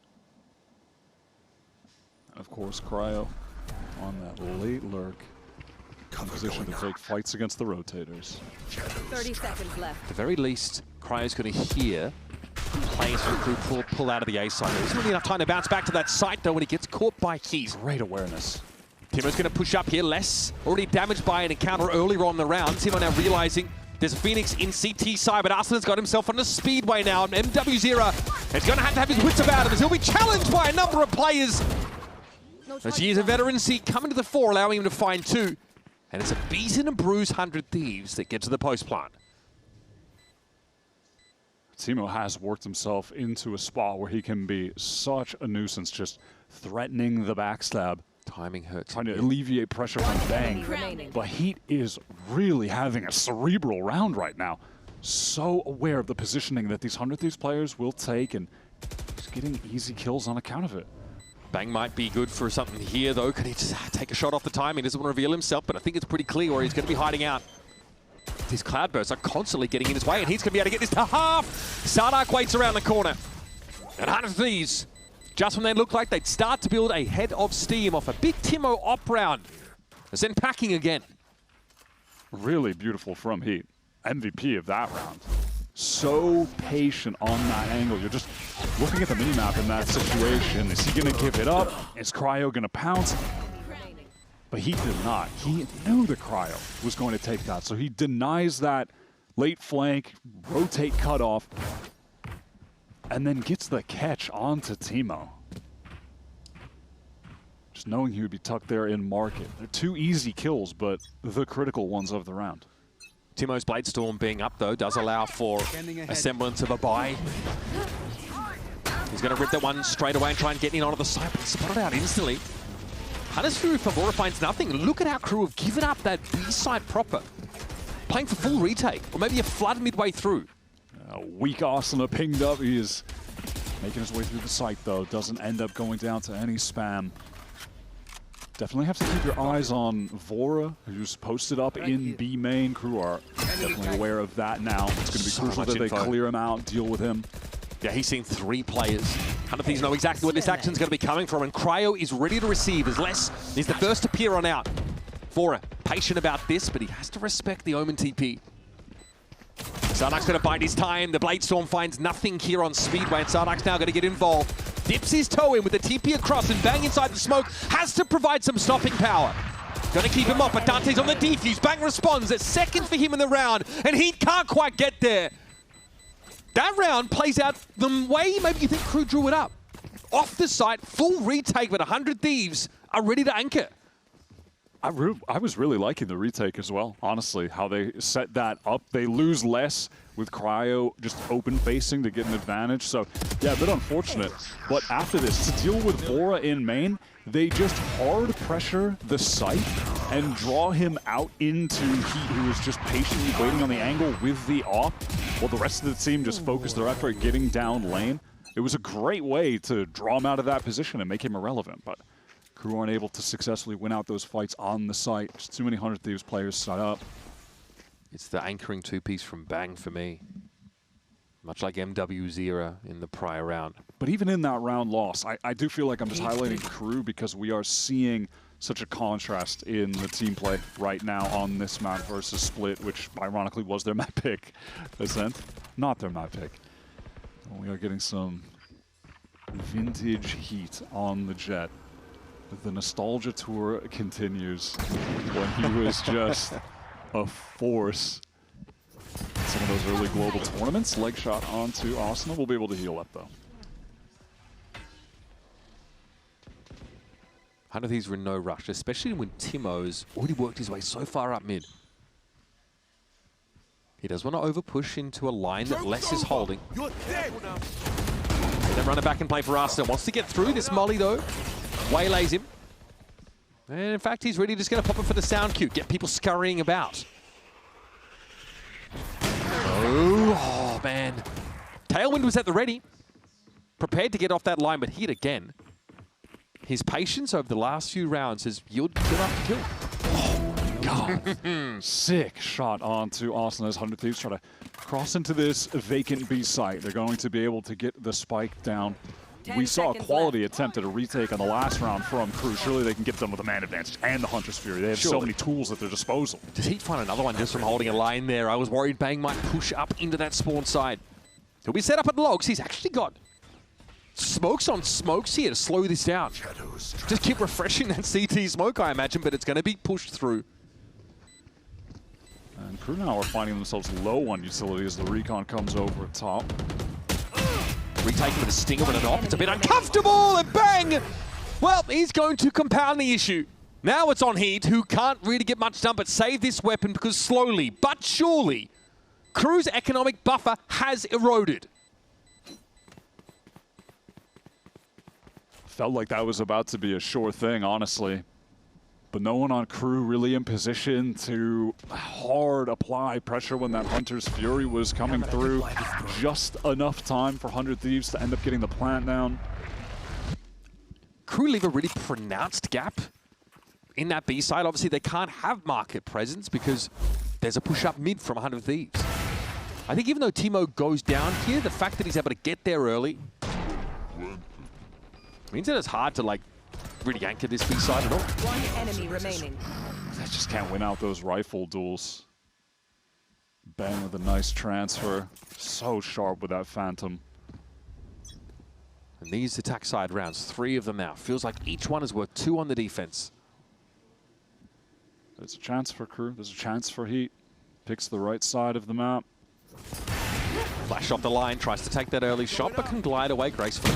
Of course, Cryo on that late lurk. In position to take fights against the rotators. 30 seconds left. At the very least, Cryo's going to hear players from crew pull out of the A side. There isn't really enough time to bounce back to that site though when he gets caught by Heat. Great awareness. Timo's going to push up here. Less already damaged by an encounter earlier on the round. Timo now realizing there's a Phoenix in CT side, but Arsenal's got himself on a speedway now. And MW0 is going to have his wits about him as he'll be challenged by a number of players. As years of veterancy coming to the fore, allowing him to find two. And it's a beaten and bruised 100 Thieves that get to the post plant. Timo has worked himself into a spot where he can be such a nuisance, just threatening the backstab. Timing hurts. Trying to alleviate pressure from Bang. But Heat is really having a cerebral round right now. So aware of the positioning that these 100 Thieves players will take and just getting easy kills on account of it. Bang might be good for something here, though. Can he just take a shot off the time? He doesn't want to reveal himself, but I think it's pretty clear where he's going to be hiding out. These cloudbursts are constantly getting in his way, and he's going to be able to get this to half. Sardak waits around the corner. And 100 Thieves, just when they look like they'd start to build a head of steam off a big Timo op round, is then packing again. Really beautiful from Heat. MVP of that round. So patient on that angle. You're just looking at the minimap in that situation. Is he going to give it up? Is Cryo going to pounce? But he did not. He knew the Cryo was going to take that. So he denies that late flank, rotate cutoff, and then gets the catch onto Timo. Just knowing he would be tucked there in market. They're two easy kills, but the critical ones of the round. Timo's Bladestorm being up, though, does allow for a semblance of a buy. He's going to rip that one straight away and try and get in onto the side, but spotted out instantly. Hunter's Fury for Valora finds nothing. Look at how crew have given up that B side proper. Playing for full retake, or maybe a flood midway through. Weak Arsenal pinged up. He is making his way through the site, though. Doesn't end up going down to any spam. Definitely have to keep your eyes on Vora, who's posted up in B main. Crew are definitely aware of that now. It's going to be crucial that they clear him out, deal with him. Yeah, he's seen 3 players. 100 Thieves know exactly where this action's going to be coming from, and Cryo is ready to receive as Les is the first to peer on out. Vora, patient about this, but he has to respect the Omen TP. Sardak's going to bide his time. The Bladestorm finds nothing here on Speedway, and Sardak's now going to get involved. Dips his toe in with the TP across, and Bang inside the smoke has to provide some stopping power. Going to keep him off, but Dante's on the defuse. Bang responds. It's second for him in the round, and he can't quite get there. That round plays out the way maybe you think crew drew it up. Off the site, full retake, but 100 Thieves are ready to anchor. I was really liking the retake as well, honestly, how they set that up. They lose less with Cryo just open facing to get an advantage. So, yeah, a bit unfortunate. But after this, to deal with Vora in main, they just hard pressure the site and draw him out into Heat, who is just patiently waiting on the angle with the op, while the rest of the team just focus their effort getting down lane. It was a great way to draw him out of that position and make him irrelevant, but crew aren't able to successfully win out those fights on the site. Just too many 100 Thieves players set up. It's the anchoring two-piece from Bang for me. Much like MW0 in the prior round. But even in that round loss, I do feel like I'm just highlighting crew because we are seeing such a contrast in the team play right now on this map versus Split, which ironically was their map pick. Ascent, not their map pick. We are getting some vintage Heat on the Jet. The nostalgia tour continues when he was just a force. Some of those early global tournaments. Leg shot onto Arsenal. We'll be able to heal up though. 100 Thieves were in no rush, especially when Timo's already worked his way so far up mid. He does want to over-push into a line that Les is holding. Then run it back and play for Arsenal. Wants to get through this molly though. Waylays him. And in fact, he's really just going to pop it for the sound cue. Get people scurrying about. Oh man. Tailwind was at the ready. Prepared to get off that line, but hit again. His patience over the last few rounds has yielded kill after kill. Oh, God. Sick shot onto Arsenal as 100 Thieves try to cross into this vacant B site. They're going to be able to get the spike down. We saw a quality attempt at a retake on the last round from KRU. Surely they can get done with the man advantage and the Hunter's Fury. They have so many tools at their disposal. Does he find another one just from holding a line there? I was worried Bang might push up into that spawn side. He'll be set up at logs. He's actually got smokes on smokes here to slow this down. Just keep refreshing that CT smoke, I imagine, but it's going to be pushed through. And KRU now are finding themselves low on utility as the recon comes over top. Retaking with a stinger and an op. It's a bit uncomfortable, and Bang! Well, he's going to compound the issue. Now it's on Heat, who can't really get much done but save this weapon because slowly but surely, KRU's economic buffer has eroded. Felt like that was about to be a sure thing, honestly. But no one on KRU really in position to hard apply pressure when that Hunter's Fury was coming through. Just enough time for 100 Thieves to end up getting the plant down. KRU leave a really pronounced gap in that B side. Obviously, they can't have market presence because there's a push up mid from 100 Thieves. I think even though Timo goes down here, the fact that he's able to get there early means that it's hard to like really anchor this B side at all. One enemy remaining. They just can't win out those rifle duels. Bang with a nice transfer. So sharp with that Phantom. And these attack side rounds, 3 of them now. Feels like each one is worth 2 on the defense. There's a chance for KRU. There's a chance for Heat. Picks the right side of the map. Flash off the line, tries to take that early shot, but can glide away gracefully.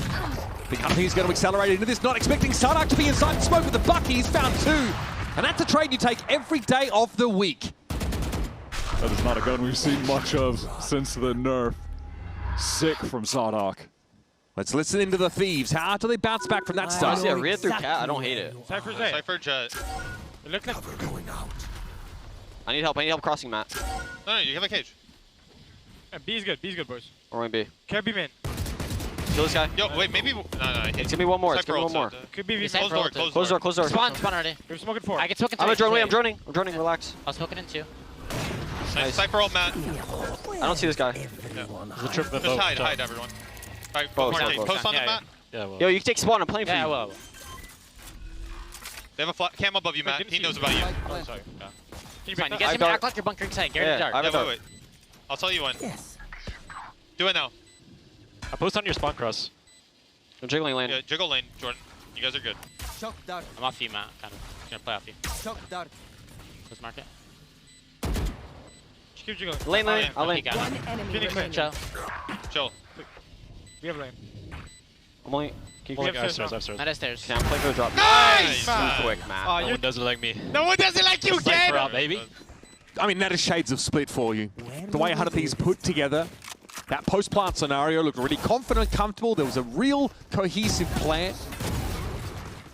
The company's going to accelerate into this, not expecting Sardak to be inside the smoke with the Bucky. He's found 2. And that's a trade you take every day of the week. That is not a gun we've seen much of since the nerf. Sick from Sardak. Let's listen into the Thieves. How do they bounce back from that start? Yeah, read through cat. I don't hate it. Cypher Jet. Cypher Jet. It looked like... I need help. I need help crossing, Matt. No, you have a cage. B is good, boys. Or maybe. KRU man. Kill this guy. Yo, wait, maybe... No, It's gonna be one more. It's gonna be one more. Could be Close door, Close door, close door. Spawn already. We're smoking 4. I get smoking I'm 3. gonna drone away. I'm droning. Relax. I was smoking in 2. Nice. Cypher ult, Matt. I don't see this guy. Just hide, everyone. Alright, Both, Marty, both. post on them, Matt. Yo, you can take spawn. I'm playing for Yeah, you. well. They have a cam above you, Matt. He knows about you. Oh, sorry. Yeah. It's fine. You I guys can dart. act like you're bunkering side. Get Yeah, in the dark. I have a dart. Wait. I'll tell you when. Yes. Do it now. I post on your spawn cross. I'm jiggling lane. Yeah, jiggle lane, Jordan. You guys are good. I'm off you, Matt. Kind of. Just gonna play off you. Let's mark it. Just keep jiggling. Lane. I'll You lane. got One it. enemy Phoenix remaining. Chill. Chill. We have lane. I'm only. Keep We going. have Upstairs, stairs now. upstairs. Not stairs. Okay, I'm playing for the drop. Nice! Too quick, Matt. Oh, No one doesn't like me. No one doesn't like you, Cypher kid! out, baby. I mean, that is shades of Split for you. The way 100 Thieves put together that post-plant scenario looked really confident, comfortable. There was a real cohesive plan.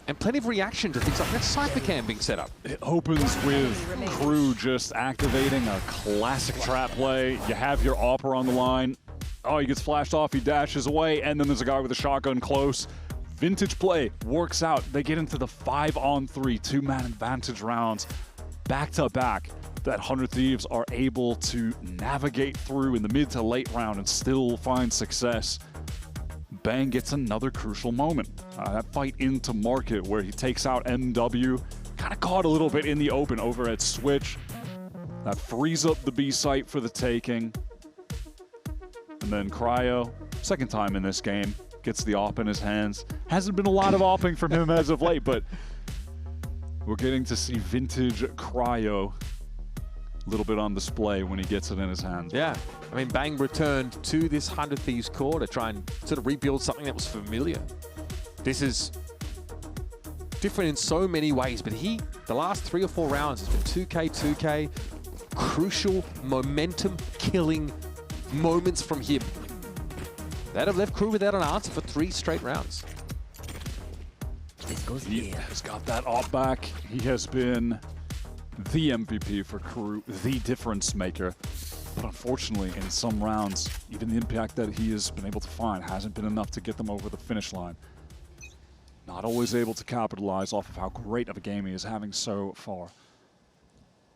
And plenty of reaction to things like that Cypher cam being set up. It opens with KRU just activating a classic trap play. You have your Opera on the line. Oh, he gets flashed off, he dashes away, and then there's a guy with a shotgun close. Vintage play works out. They get into the 5-on-3 2-man advantage rounds back to back that 100 Thieves are able to navigate through in the mid to late round and still find success. Bang gets another crucial moment. That fight into market where he takes out MW, kind of caught a little bit in the open over at Switch. That frees up the B site for the taking. And then Cryo, second time in this game, gets the op in his hands. Hasn't been a lot of opping from him as of late, but We're getting to see vintage Cryo a little bit on display when he gets it in his hand. Yeah, I mean, Bang returned to this 100 Thieves core to try and sort of rebuild something that was familiar. This is different in so many ways, but the last 3 or 4 rounds has been 2K, crucial momentum-killing moments from him that have left KRU without an answer for 3 straight rounds. He has got that op back. He has been the MVP for KRU, the difference maker. But unfortunately, in some rounds, even the impact that he has been able to find hasn't been enough to get them over the finish line. Not always able to capitalize off of how great of a game he is having so far.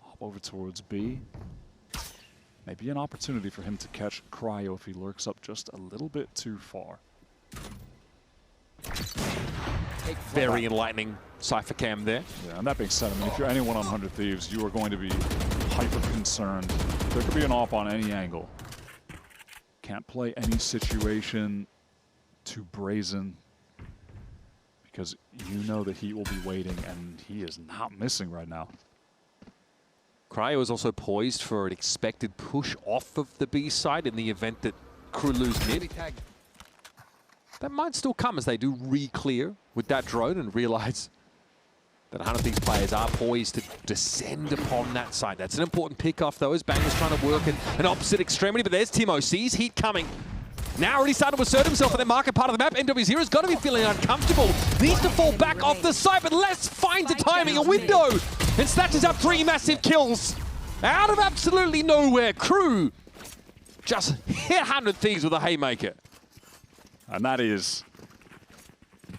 Hop over towards B. Maybe an opportunity for him to catch Cryo if he lurks up just a little bit too far. Very enlightening Cypher Cam there. Yeah, and that being said, I mean, if you're anyone on 100 Thieves, you are going to be hyper concerned. There could be an op on any angle. Can't play any situation too brazen because you know that he will be waiting, and he is not missing right now. Cryo is also poised for an expected push off of the B side in the event that KRU lose mid. That might still come as they do re-clear with that drone and realize that 100 of these players are poised to descend upon that side. That's an important pick-off, though, as Bang is trying to work an opposite extremity. But there's Timo, sees heat coming. Now already starting to assert himself in the market part of the map. NW0's got to be feeling uncomfortable. Needs to fall back off the side, but Les finds a timing, a window, and snatches up 3 massive kills. Out of absolutely nowhere, KRU just hit 100 Thieves with a haymaker. And that is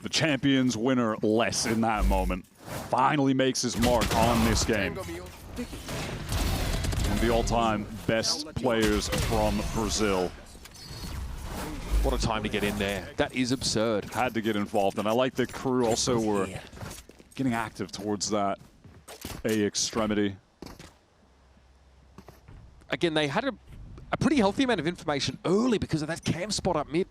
the champion's winner, Les, in that moment. Finally makes his mark on this game. One of the all-time best players from Brazil. What a time to get in there. That is absurd. Had to get involved, and I like that KRU also were getting active towards that A extremity. Again, they had a pretty healthy amount of information early because of that cam spot up mid.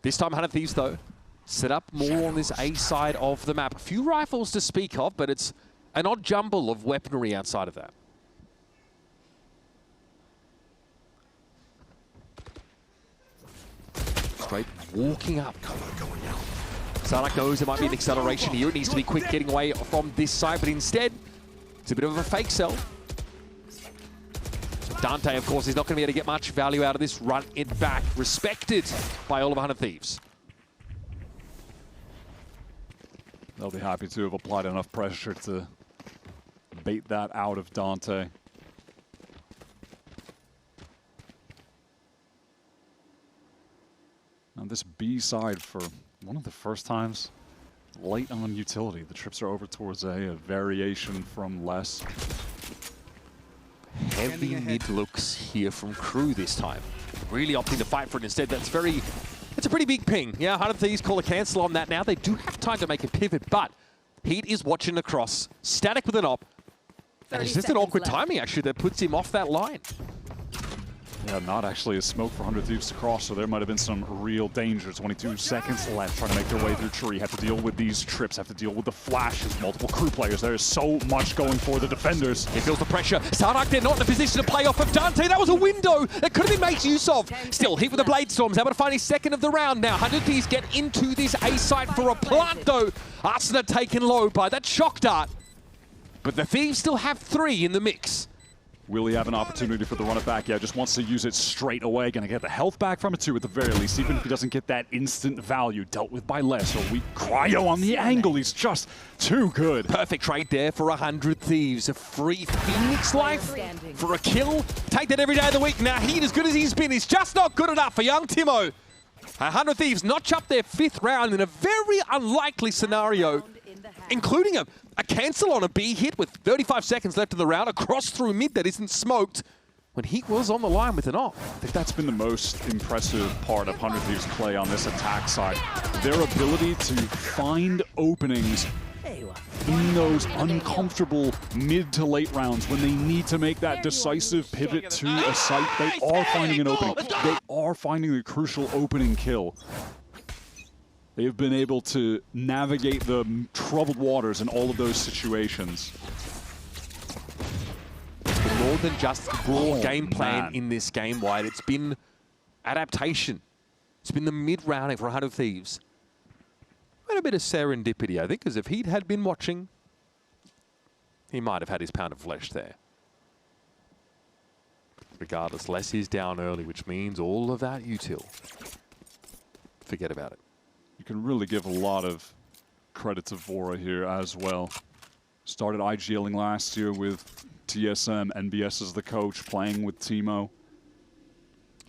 This time 100 Thieves, though, set up more on this A side of the map. A few rifles to speak of, but it's an odd jumble of weaponry outside of that. Straight walking up. Sarnak knows there might be an acceleration here. It needs to be quick getting away from this side, but instead, it's a bit of a fake sell. Dante, of course, is not going to be able to get much value out of this. Run it back. Respected by all of 100 Thieves. They'll be happy to have applied enough pressure to bait that out of Dante. Now this B side, for one of the first times, late on utility. The trips are over towards A variation from Les. Heavy mid looks here from KRU this time. Really opting to fight for it instead. It's a pretty big ping. Yeah, 100 Thieves call a cancel on that now. They do have time to make a pivot, but Heat is watching across. Static with an op. And it's just an awkward timing, actually, that puts him off that line. Yeah, not actually a smoke for 100 Thieves to cross, so there might have been some real danger. 22 seconds left, trying to make their way through tree. Have to deal with these trips, have to deal with the flashes, multiple KRU players. There is so much going for the defenders. He feels the pressure. Sarnak, they're not in a position to play off of Dante. That was a window that could have been made use of. Still, Heat with the Blade Storms, able to find his second of the round now. 100 Thieves get into this A side for a plant, though. Arsena taken low by that shock dart. But the Thieves still have 3 in the mix. Will he have an opportunity for the run it back? Yeah, just wants to use it straight away. Gonna get the health back from it too, at the very least, even if he doesn't get that instant value. Dealt with by Les. A weak Cryo on the angle. He's just too good. Perfect trade there for 100 Thieves. A free Phoenix life for a kill. Take that every day of the week. Now, Heat, as good as he's been, is just not good enough for young Timo. 100 Thieves notch up their 5th round in a very unlikely scenario, including a cancel on a B hit with 35 seconds left of the round, across through mid that isn't smoked, when Heat was on the line with an op. I think that's been the most impressive part of 100 Thieves' play on this attack side. Their ability to find openings in those uncomfortable mid to late rounds when they need to make that decisive pivot to a site. They are finding an opening. They are finding the crucial opening kill. They've been able to navigate the troubled waters in all of those situations. It's been more than just broad game plan man. in this game, White. It's been adaptation. It's been the mid-rounding for 100 Thieves. And a bit of serendipity, I think, because if he had been watching, he might have had his pound of flesh there. Regardless, Les is down early, which means all of that util. Forget about it. You can really give a lot of credit to Vora here as well. Started IGLing last year with TSM, NBS as the coach, playing with Timo.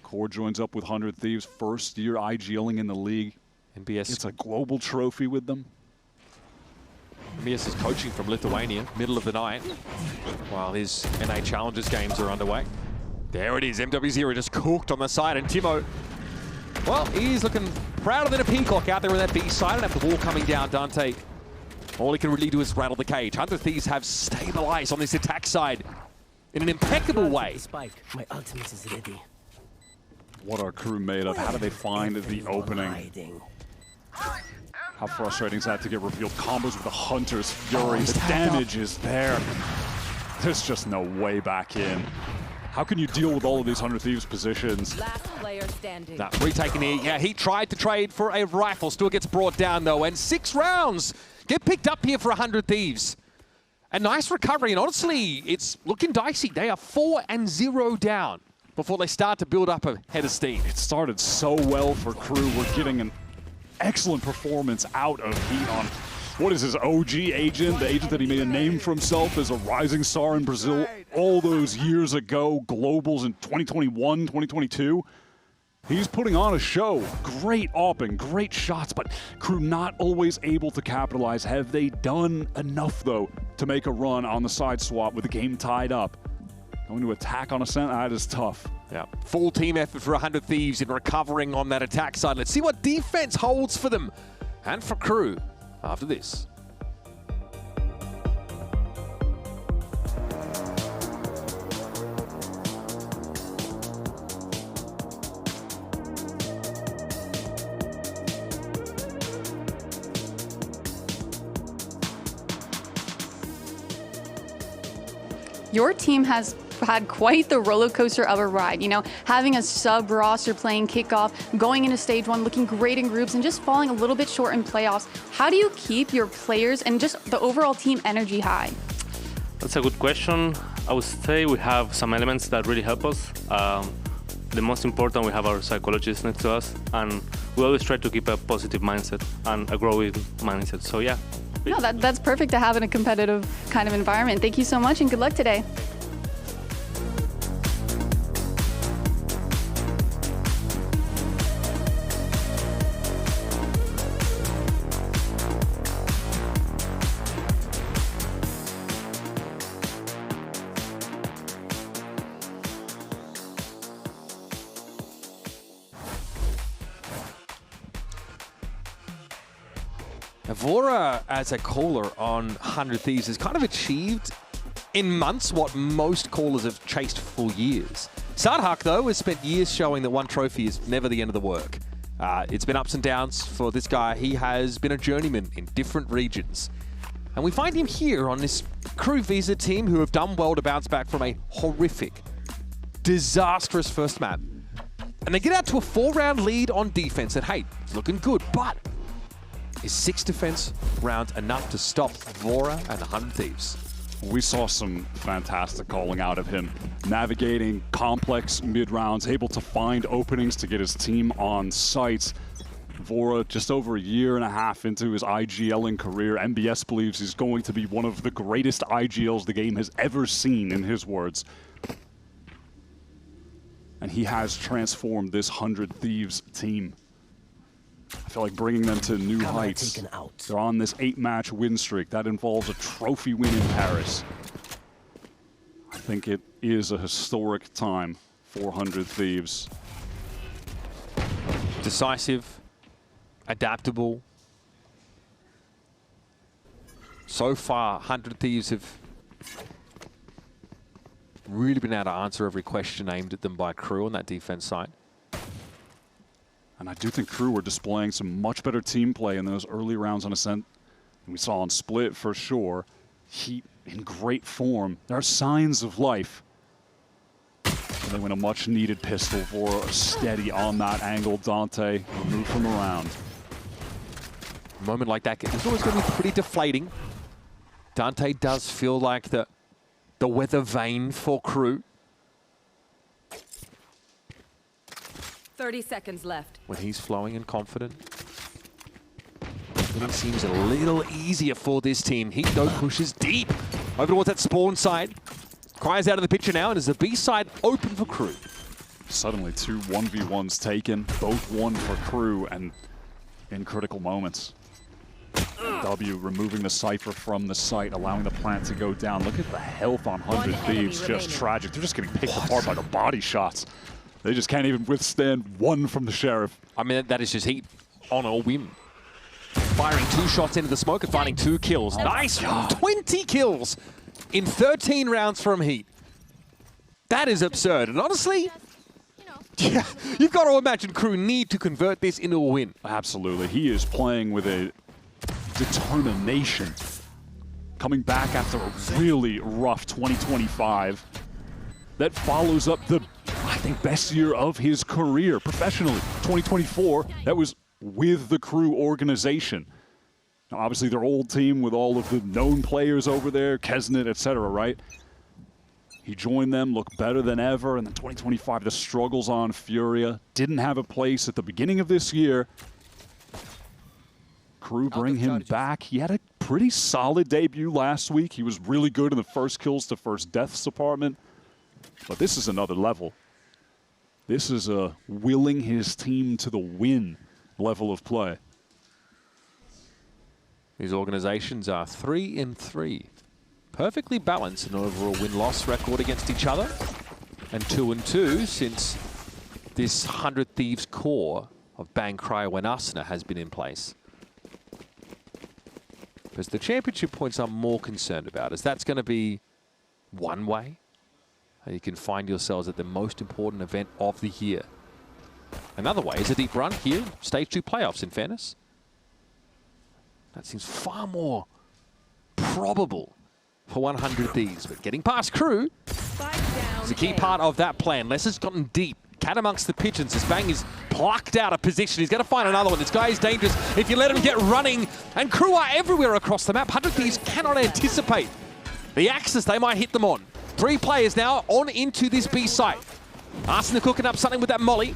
Core joins up with 100 Thieves, first year IGLing in the league. NBS. It's a global trophy with them. NBS is coaching from Lithuania, middle of the night, while his NA Challengers games are underway. There it is, MW0 just cooked on the side, and Timo, well, he's looking prouder than a peacock out there on that B side, and after the wall coming down, Dante, all he can really do is rattle the cage. 100 Thieves have stabilized on this attack side in an impeccable way. Spike. My ultimate is ready. What are crew made of? How do they find the opening? How frustrating is that to get revealed? Combos with the Hunter's Fury. The damage is there. There's just no way back in. How can you deal with all of these 100 Thieves positions? Last player standing. Nah, retaken here. Yeah, he tried to trade for a rifle. Still gets brought down, though. And 6 rounds get picked up here for 100 Thieves. A nice recovery. And honestly, it's looking dicey. They are 4-0 down before they start to build up a head of steam. It started so well for crew. We're getting an excellent performance out of Heat on, what is his OG agent? The agent that he made a name for himself as a rising star in Brazil all those years ago. Globals in 2021, 2022. He's putting on a show. Great opping, great shots, but crew not always able to capitalize. Have they done enough, though, to make a run on the side swap with the game tied up? Going to attack on Ascent, that is tough. Yeah, full team effort for 100 Thieves in recovering on that attack side. Let's see what defense holds for them and for crew after this. Your team has had quite the roller coaster of a ride, you know, having a sub roster playing kickoff, going into stage 1, looking great in groups, and just falling a little bit short in playoffs. How do you keep your players and just the overall team energy high? That's a good question. I would say we have some elements that really help us. The most important, we have our psychologist next to us, and we always try to keep a positive mindset and a growing mindset. So yeah. No, that's perfect to have in a competitive kind of environment. Thank you so much and good luck today. Vora, as a caller on 100 Thieves, has kind of achieved in months what most callers have chased for years. Sadhak, though, has spent years showing that one trophy is never the end of the work. It's been ups and downs for this guy. He has been a journeyman in different regions. And we find him here on this crew visa team who have done well to bounce back from a horrific, disastrous first map. And they get out to a 4-round lead on defense. And hey, it's looking good, but is 6 defense rounds enough to stop Vora and 100 Thieves? We saw some fantastic calling out of him, navigating complex mid-rounds, able to find openings to get his team on sites. Vora, just over a year and a half into his IGLing career, MBS believes he's going to be one of the greatest IGLs the game has ever seen, in his words. And he has transformed this 100 Thieves team. I feel like bringing them to new heights. They're on this 8-match win streak. That involves a trophy win in Paris. I think it is a historic time for 100 Thieves. Decisive, adaptable. So far, 100 Thieves have really been able to answer every question aimed at them by crew on that defense side. And I do think KRU were displaying some much better team play in those early rounds on Ascent than we saw on Split for sure. Heat in great form. There are signs of life. And they win a much needed pistol for a steady on that angle. Dante removed from around. A moment like that is always going to be pretty deflating. Dante does feel like the weather vane for KRU. 30 seconds left. When he's flowing and confident. It seems a little easier for this team. Heat though pushes deep over towards that spawn side. Cries out of the picture now, and is the B side open for KRU. Suddenly 2 1v1s taken, both won for KRU, and in critical moments. W removing the Cypher from the site, allowing the plant to go down. Look at the health on 100 Thieves, just tragic. They're just getting picked apart by the body shots. They just can't even withstand one from the Sheriff. I mean, that is just Heat on a whim. Firing 2 shots into the smoke and finding 2 kills. Nice! 20 kills in 13 rounds from Heat. That is absurd. And honestly, yeah, you've got to imagine KRU need to convert this into a win. Absolutely. He is playing with a determination. Coming back after a really rough 2025 that follows up the, I think, best year of his career professionally. 2024, that was with the KRU organization. Now, obviously, their old team with all of the known players over there, Kesnet, etc., right? He joined them, looked better than ever, and then 2025, the struggles on Furia. Didn't have a place at the beginning of this year. KRU bring him back. He had a pretty solid debut last week. He was really good in the first kills to first deaths department. But this is another level. This is a willing his team to the win level of play. These organizations are 3-3. Perfectly balanced in overall win-loss record against each other. And 2-2 since this 100 Thieves core of Bang Cryo and Asuna has been in place. Because the championship points I'm more concerned about is that's going to be one way. You can find yourselves at the most important event of the year. Another way is a deep run here, Stage 2 playoffs, in fairness. That seems far more probable for 100 Thieves. But getting past KRU is a key part of that plan. Les has gotten deep. Cat amongst the pigeons as Bang is plucked out of position. He's going to find another one. This guy is dangerous if you let him get running. And KRU are everywhere across the map. 100 Thieves cannot anticipate the axis they might hit them on. 3 players now on into this B site. Asuna cooking up something with that molly.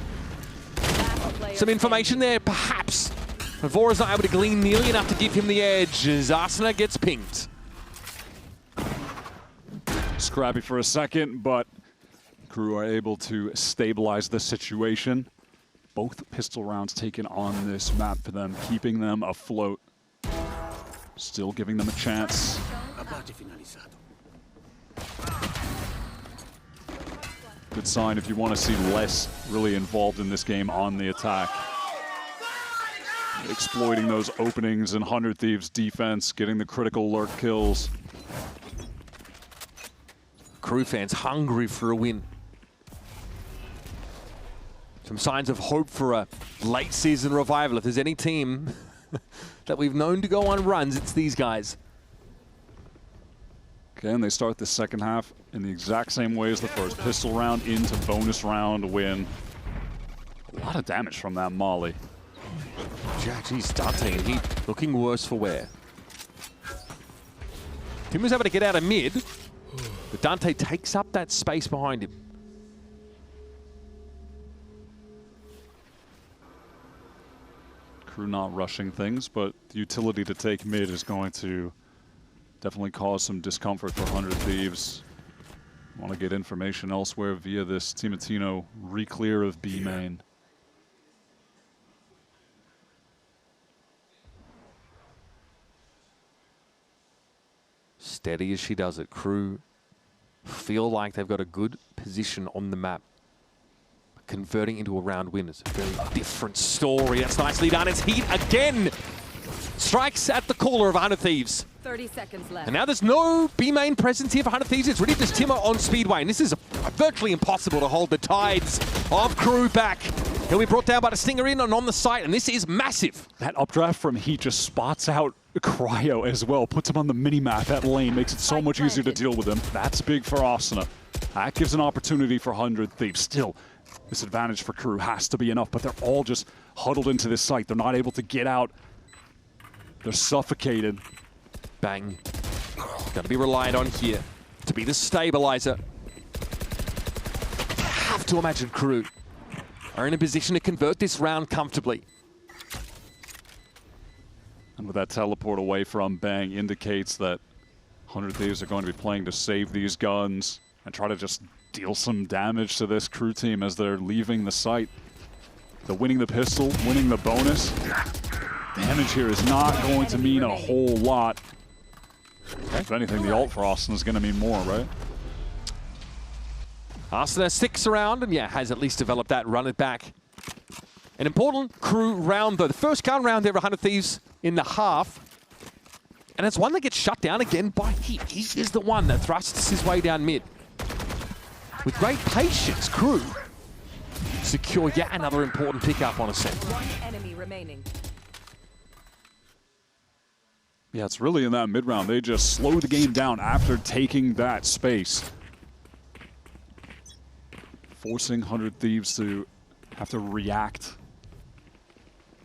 Some information there, perhaps. Vora's not able to glean nearly enough to give him the edge as Asuna gets pinged. Scrappy for a second, but KRU are able to stabilize the situation. Both pistol rounds taken on this map for them, keeping them afloat. Still giving them a chance. Good sign if you want to see Les really involved in this game on the attack. Exploiting those openings in 100 Thieves defense, getting the critical lurk kills. KRU fans hungry for a win. Some signs of hope for a late season revival. If there's any team that we've known to go on runs, it's these guys. Again, they start the second half in the exact same way as the first. Pistol round into bonus round win. A lot of damage from that molly. Geez, Dante and Heat looking worse for wear. Tim was able to get out of mid, but Dante takes up that space behind him. KRU not rushing things, but the utility to take mid is going to definitely cause some discomfort for 100 Thieves. Want to get information elsewhere via this Timatino re-clear of B main. Steady as she does it. KRU feel like they've got a good position on the map. Converting into a round win is a very different story. That's nicely done. It's Heat again. Strikes at the caller of 100 Thieves. 30 seconds left. And now there's no B main presence here for 100 Thieves. It's really just Timmer on Speedway. And this is virtually impossible to hold the tides of KRU back. He'll be brought down by the Stinger in and on the site, and this is massive. That updraft from Heat just spots out Cryo as well, puts him on the mini-map. That lane makes it so much easier to deal with him. That's big for Asuna. That gives an opportunity for 100 Thieves. Still, this advantage for KRU has to be enough, but they're all just huddled into this site. They're not able to get out. They're suffocated. Bang. Got to be relied on here to be the stabilizer. Have to imagine KRU are in a position to convert this round comfortably. And with that teleport away from Bang indicates that 100 Thieves are going to be playing to save these guns and try to just deal some damage to this KRU team as they're leaving the site. They're winning the pistol, winning the bonus. Damage here is not going to mean a whole lot. If anything, the ult for Austin is going to mean more, right? Asuna sticks around and yeah, has at least developed that run it back. An important KRU round though. The first gun round there, 100 Thieves in the half. And it's one that gets shut down again by Heat. Heat is the one that thrusts his way down mid. With great patience, KRU secure yet another important pickup on a set. One enemy remaining. Yeah, it's really in that mid-round. They just slow the game down after taking that space. Forcing 100 Thieves to have to react.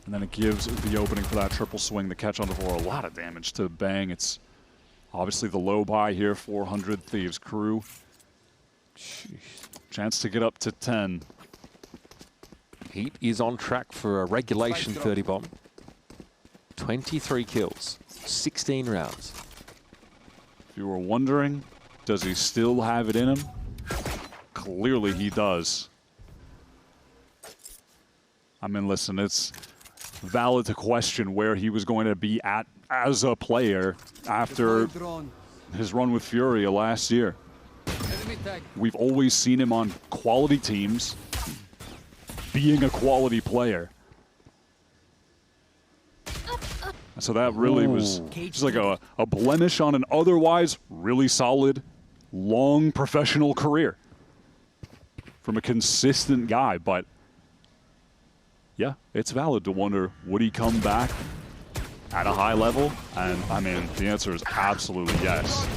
And then it gives the opening for that triple swing, the catch on the floor. A lot of damage to Bang. It's obviously the low buy here, 400 Thieves. KRU, chance to get up to 10. Heat is on track for a regulation 30 bomb. 23 kills, 16 rounds. If you were wondering, does he still have it in him? Clearly he does. I mean, listen, it's valid to question where he was going to be at as a player after his run with Furia last year. We've always seen him on quality teams being a quality player. So that really was just like a blemish on an otherwise really solid, long professional career from a consistent guy. But yeah, it's valid to wonder, would he come back at a high level? And I mean, the answer is absolutely yes.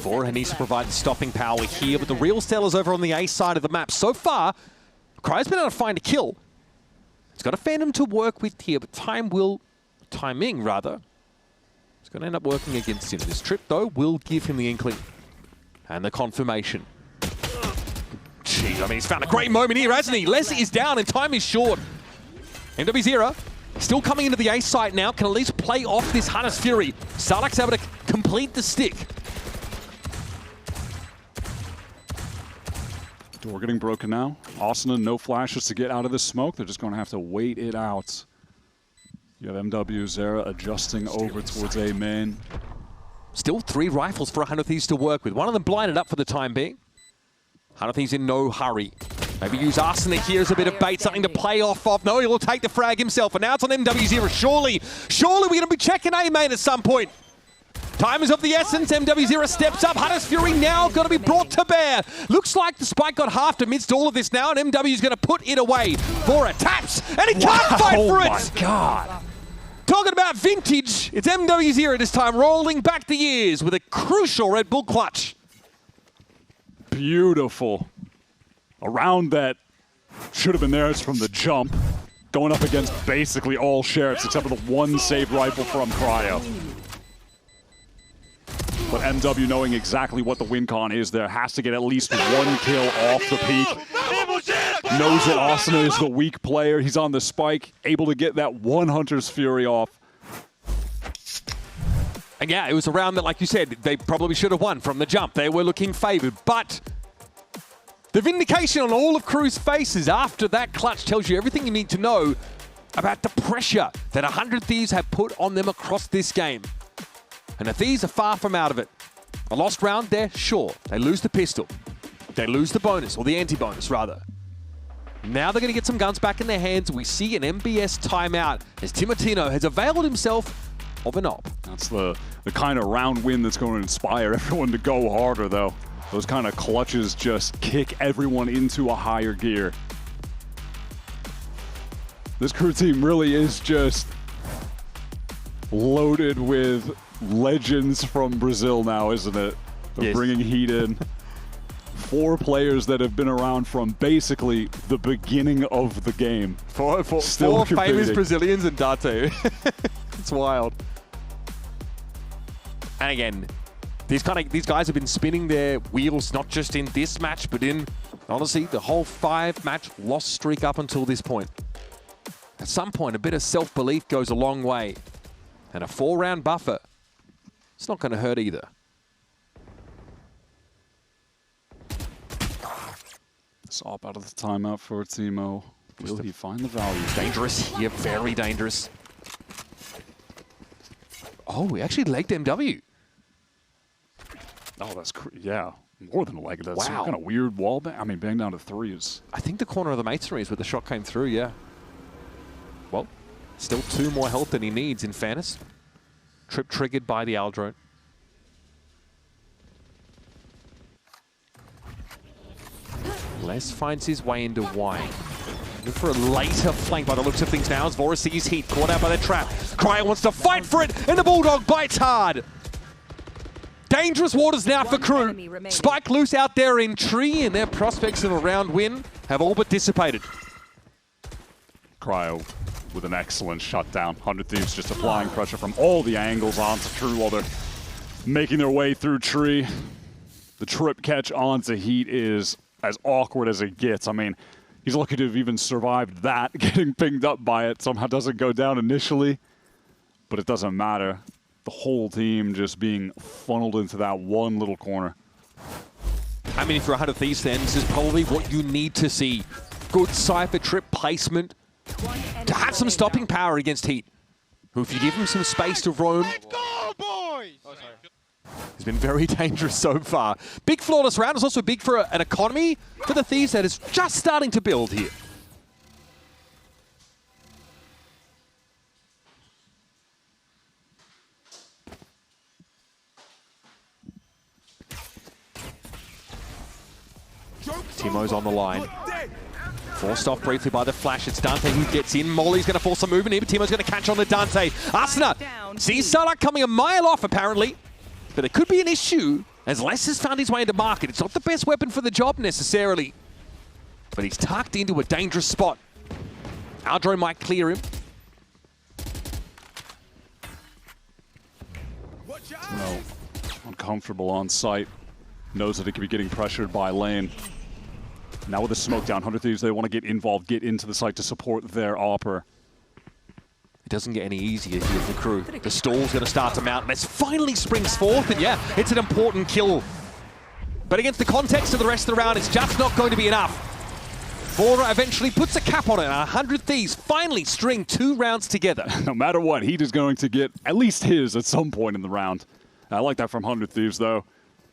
Bora needs to provide the stopping power here, but the real Stellar's over on the A side of the map. So far, Cryo's been able to find a kill. He's got a Phantom to work with here, but timing rather, it's going to end up working against him. This trip, though, will give him the inkling and the confirmation. Gee, I mean, he's found a great moment here, hasn't he? Les is down and time is short. MW0 still coming into the A site now, can at least play off this Hunter's Fury. Sarlac's able to complete the stick. Door getting broken now. Asuna, no flashes to get out of the smoke. They're just going to have to wait it out. You have MW0 adjusting over towards A main. Still 3 rifles for 100 Thieves to work with. One of them blinded up for the time being. 100 Thieves in no hurry. Maybe use Asuna here as a bit of bait, something to play off of. No, he'll take the frag himself. And now it's on MW0. Surely we're going to be checking A main at some point. Time is of the essence. MW0 steps up. Hunter's Fury now going to be brought to bear. Looks like the spike got halved amidst all of this now, and MW is going to put it away. Bora taps, and he can't fight for it! Oh my God. Talking about vintage, it's MW0 this time, rolling back the years with a crucial Red Bull clutch. Beautiful. A round that should have been theirs from the jump. Going up against basically all sheriffs except for the one saved rifle from Cryo. But MW, knowing exactly what the win con is there, has to get at least 1 kill off the peak. Knows that Asuna is the weak player. He's on the spike, able to get that one Hunter's Fury off. And yeah, it was a round that, like you said, they probably should have won from the jump. They were looking favored, but the vindication on all of KRU's faces after that clutch tells you everything you need to know about the pressure that 100 Thieves have put on them across this game. And the Thieves are far from out of it. A lost round there, sure. They lose the pistol. They lose the bonus, or the anti-bonus, rather. Now they're going to get some guns back in their hands. We see an MBS timeout as Timotino has availed himself of an op. That's the kind of round win that's going to inspire everyone to go harder, though. Those kind of clutches just kick everyone into a higher gear. This crew team really is just loaded with legends from Brazil now, isn't it? Of Yes. bringing heat in. 4 players that have been around from basically the beginning of the game. Four Still famous competing. Brazilians and Dante. It's wild. And again, these guys have been spinning their wheels not just in this match, but in, honestly, the whole 5-match loss streak up until this point. At some point, a bit of self-belief goes a long way. And a 4-round buffer, it's not going to hurt either. Sop out of the timeout for Timo. Will he find the value? Dangerous here, very dangerous. Oh, we actually legged MW. Oh, that's yeah, more than a leg. That's some Wow. kind of weird wall bang. I mean, bang down to 3s. I think the corner of the masonry is where the shot came through, yeah. Well, still 2 more health than he needs, in fairness. Trip triggered by the Aldrone. Les finds his way into wine. Look for a later flank by the looks of things now as Vora sees heat, caught out by the trap. Cryer wants to fight for it, and the Bulldog bites hard. Dangerous waters now for enemy crew. remaining. Spike loose out there in tree, and their prospects of a round win have all but dissipated. Cryo with an excellent shutdown. 100 Thieves just applying pressure from all the angles onto True while they're making their way through tree. The trip catch onto Heat is as awkward as it gets. I mean, he's lucky to have even survived that. Getting pinged up by it somehow doesn't go down initially, but it doesn't matter. The whole team just being funneled into that one little corner. I mean, if you're 100 Thieves then, this is probably what you need to see. Good Cypher trip placement to have some stopping power against Heat, who, if you give him some space to roam, Go, boys! Oh, sorry. has been very dangerous so far. Big flawless round is also big for an economy for the Thieves that is just starting to build here. Timo's on the line. Forced off briefly by the flash. It's Dante who gets in. Molly's going to force some movement here, but Timo's going to catch on to Dante. Asuna sees Starlock coming a mile off, apparently. But it could be an issue, as Les has found his way into market. It's not the best weapon for the job, necessarily. But he's tucked into a dangerous spot. Aldro might clear him. No, uncomfortable on site. Knows that he could be getting pressured by lane. Now with the smoke down, 100 Thieves, they want to get involved, get into the site to support their Opper. It doesn't get any easier here for crew. The stall's going to start to mount. Les finally springs forth, and yeah, it's an important kill. But against the context of the rest of the round, it's just not going to be enough. Vora eventually puts a cap on it, and 100 Thieves finally string 2 rounds together. No matter what, Heat is going to get at least his at some point in the round. I like that from 100 Thieves, though.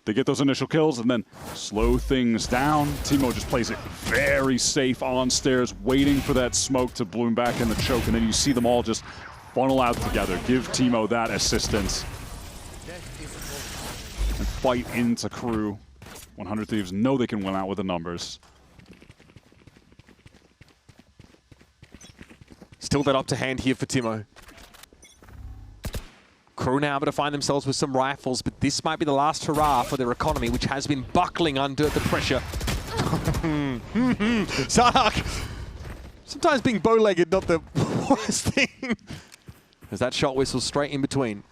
They get those initial kills and then slow things down. Timo just plays it very safe on stairs, waiting for that smoke to bloom back in the choke, and then you see them all just funnel out together. Give Timo that assistance. And fight into crew. 100 Thieves know they can win out with the numbers. Still that up to hand here for Timo. Crew now able to find themselves with some rifles, but this might be the last hurrah for their economy, which has been buckling under the pressure. Sark! Sometimes being bow-legged not the worst thing. As that shot whistles straight in between.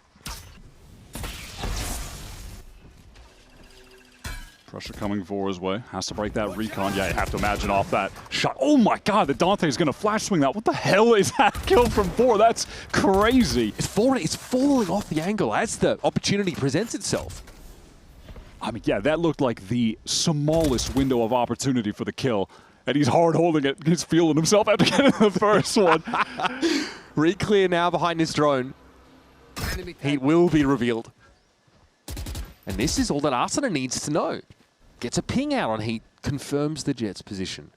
Pressure coming Vora's way. Has to break that recon. Yeah, you have to imagine off that shot. Oh my god, the Dante's going to flash swing that. What the hell is that kill from Vora? That's crazy. It's falling off the angle as the opportunity presents itself. I mean, yeah, that looked like the smallest window of opportunity for the kill. And he's hard holding it. He's feeling himself after getting the first one. Re-clear now behind his drone. He will be revealed. And this is all that Arsenal needs to know. Gets a ping out on Heat, confirms the Jets' position.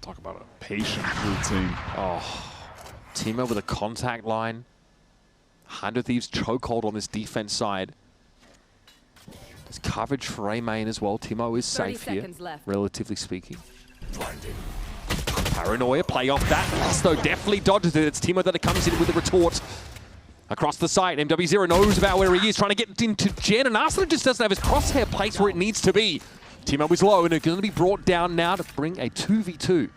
Talk about a patient routine. Oh, Timo with a contact line. 100 Thieves chokehold on this defense side. There's coverage for A main as well. Timo is 30 safe here, seconds left. relatively speaking. Paranoia play off that. Lasto definitely dodges it. It's Timo that comes in with the retort. Across the site, MW0 knows about where he is, trying to get into Jen, and Arslan just doesn't have his crosshair placed where it needs to be. Timo is low, and it's going to be brought down now to bring a 2v2.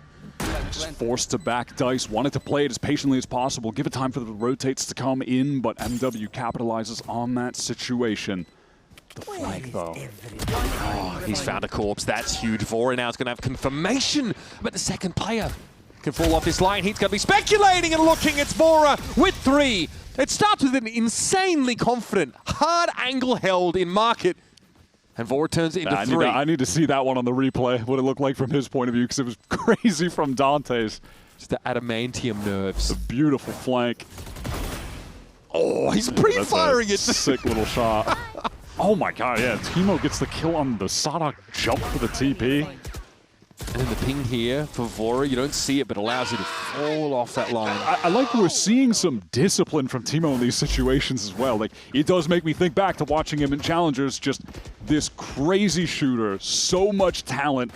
Just forced to back Dice, wanted to play it as patiently as possible, give it time for the rotates to come in, but MW capitalizes on that situation. The flank, though. Oh, he's found a corpse. That's huge. Vora now is going to have confirmation, but the second player can fall off his line. He's going to be speculating and looking. It's Vora with 3. It starts with an insanely confident, hard angle held in market, and Vora turns it into 3. I need to see that one on the replay, what it looked like from his point of view, because it was crazy from Dante's. Just the adamantium nerves. A beautiful flank. Oh, he's pre-firing it. Sick little shot. Oh my god, yeah, Timo gets the kill on the Sadak jump for the TP. And then the ping here for Vora, you don't see it, but allows you to fall off that line. I like we're seeing some discipline from Timo in these situations as well. Like, it does make me think back to watching him in Challengers, just this crazy shooter, so much talent,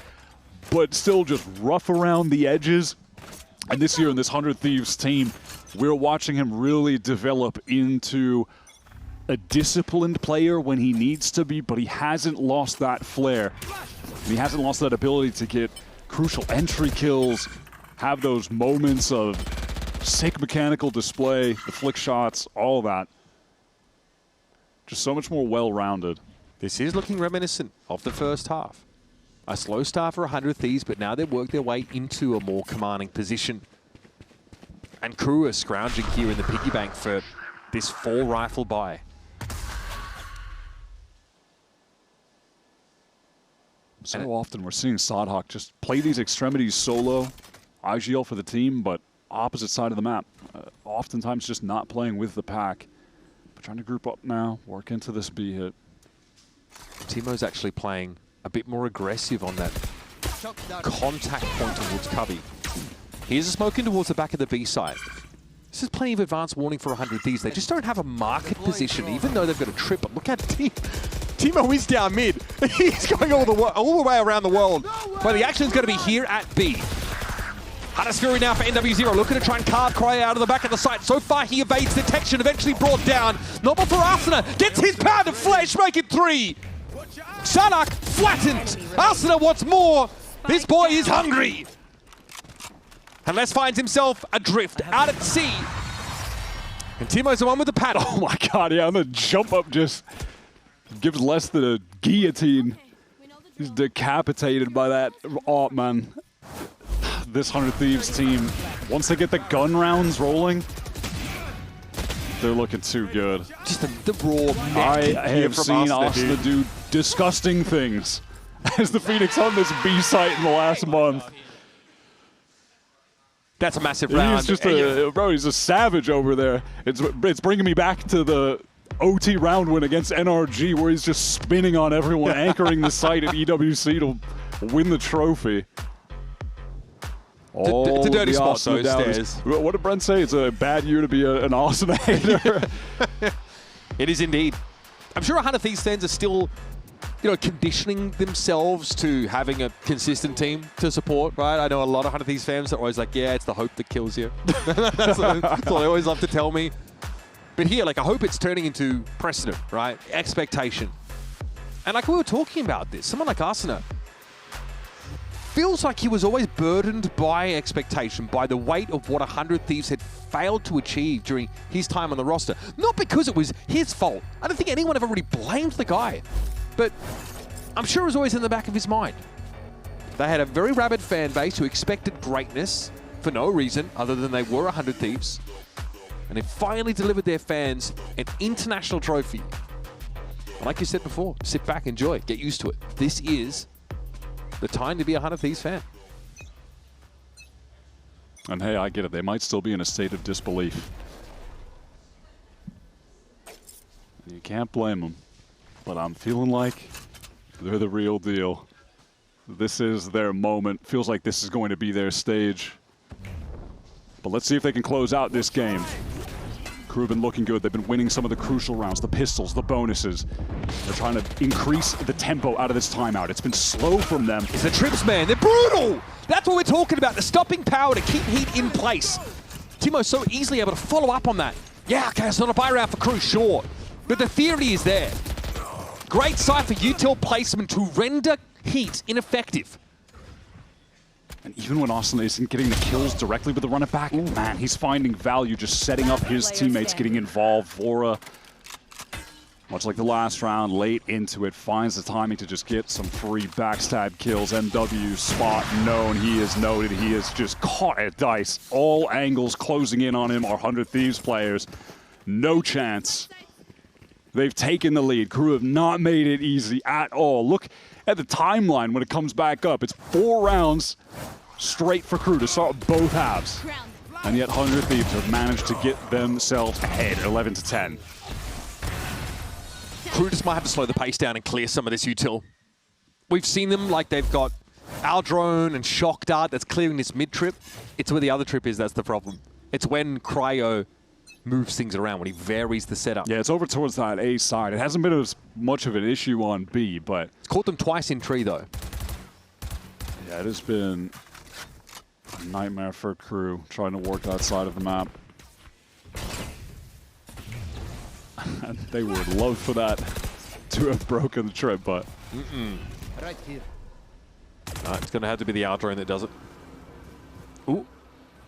but still just rough around the edges. And this year in this 100 Thieves team, we're watching him really develop into a disciplined player when he needs to be, but he hasn't lost that flair. He hasn't lost that ability to get crucial entry kills, have those moments of sick mechanical display, the flick shots, all that. Just so much more well-rounded. This is looking reminiscent of the first half. A slow start for 100 Thieves, but now they've worked their way into a more commanding position. And KRU are scrounging here in the piggy bank for this 4 rifle buy. So often we're seeing Sadhawk just play these extremities solo, IGL for the team, but opposite side of the map. Oftentimes just not playing with the pack. But trying to group up now, work into this B hit. Timo's actually playing a bit more aggressive on that contact point towards Cubby. Here's a smoke in towards the back of the B side. This is plenty of advanced warning for 100 Thieves. They just don't have a market position, even though they've got a trip. But look at Timo is down mid. He's going all the way around the world. But the action's going to be here at B. Hardest Fury now for NW0, looking to try and carve Cry out of the back of the site. So far he evades detection, eventually brought down. Not before Arsena gets his pound of flesh, make it 3. Sadak flattened. Arsena wants more. This boy is hungry. Unless finds himself adrift out at sea. And Timo's the one with the paddle. Oh my god, yeah, and the jump up just gives less than a guillotine. He's decapitated by that. Oh man, this 100 Thieves team, once they get the gun rounds rolling, they're looking too good. Just the raw neck. I have seen Arsena do disgusting things as the Phoenix on this B site in the last month. That's a massive round. He's just bro, he's a savage over there. It's bringing me back to the OT round win against NRG where he's just spinning on everyone, anchoring the site at EWC to win the trophy. It's a dirty spot, though, stairs. What did Brent say? It's a bad year to be an Arsena hater. It is indeed. I'm sure 100 Thieves fans are still, conditioning themselves to having a consistent team to support, right? I know a lot of 100 Thieves fans are always like, yeah, it's the hope that kills you. That's what they always love to tell me. But here, I hope it's turning into precedent, right? Expectation. And we were talking about this, someone like Arsena feels like he was always burdened by expectation, by the weight of what 100 Thieves had failed to achieve during his time on the roster. Not because it was his fault. I don't think anyone ever really blamed the guy. But I'm sure it was always in the back of his mind. They had a very rabid fan base who expected greatness for no reason other than they were 100 Thieves. And they finally delivered their fans an international trophy. And like you said before, sit back, enjoy, get used to it. This is the time to be a 100 Thieves fan. And hey, I get it. They might still be in a state of disbelief. You can't blame them. But I'm feeling like they're the real deal. This is their moment. Feels like this is going to be their stage. But let's see if they can close out this game. Crew have been looking good. They've been winning some of the crucial rounds, the pistols, the bonuses. They're trying to increase the tempo out of this timeout. It's been slow from them. It's the trips, man. They're brutal. That's what we're talking about. The stopping power to keep heat in place. Timo's so easily able to follow up on that. Yeah, okay, it's not a buy round for Crew, sure. But the theory is there. Great Cypher util placement to render heat ineffective. And even when Austin isn't getting the kills directly with the run it back, man, he's finding value just setting up his teammates, getting involved. Vora, much like the last round, late into it, finds the timing to just get some free backstab kills. MW spot known, he is noted, he is just caught at dice. All angles closing in on him are 100 Thieves players. No chance. They've taken the lead. Crew have not made it easy at all. Look at the timeline when it comes back up. It's 4 rounds straight for Crew to start both halves. And yet 100 Thieves have managed to get themselves ahead, 11-10. Crew just might have to slow the pace down and clear some of this util. We've seen them like they've got our drone and shock dart that's clearing this mid trip. It's where the other trip is that's the problem. It's when Cryo moves things around, when he varies the setup. Yeah, it's over towards that A side. It hasn't been as much of an issue on B, but... It's caught them twice in tree, though. Yeah, it has been a nightmare for Crew trying to work that side of the map. And they would love for that to have broken the trip, but... Right here. It's going to have to be the R drone that does it. Ooh,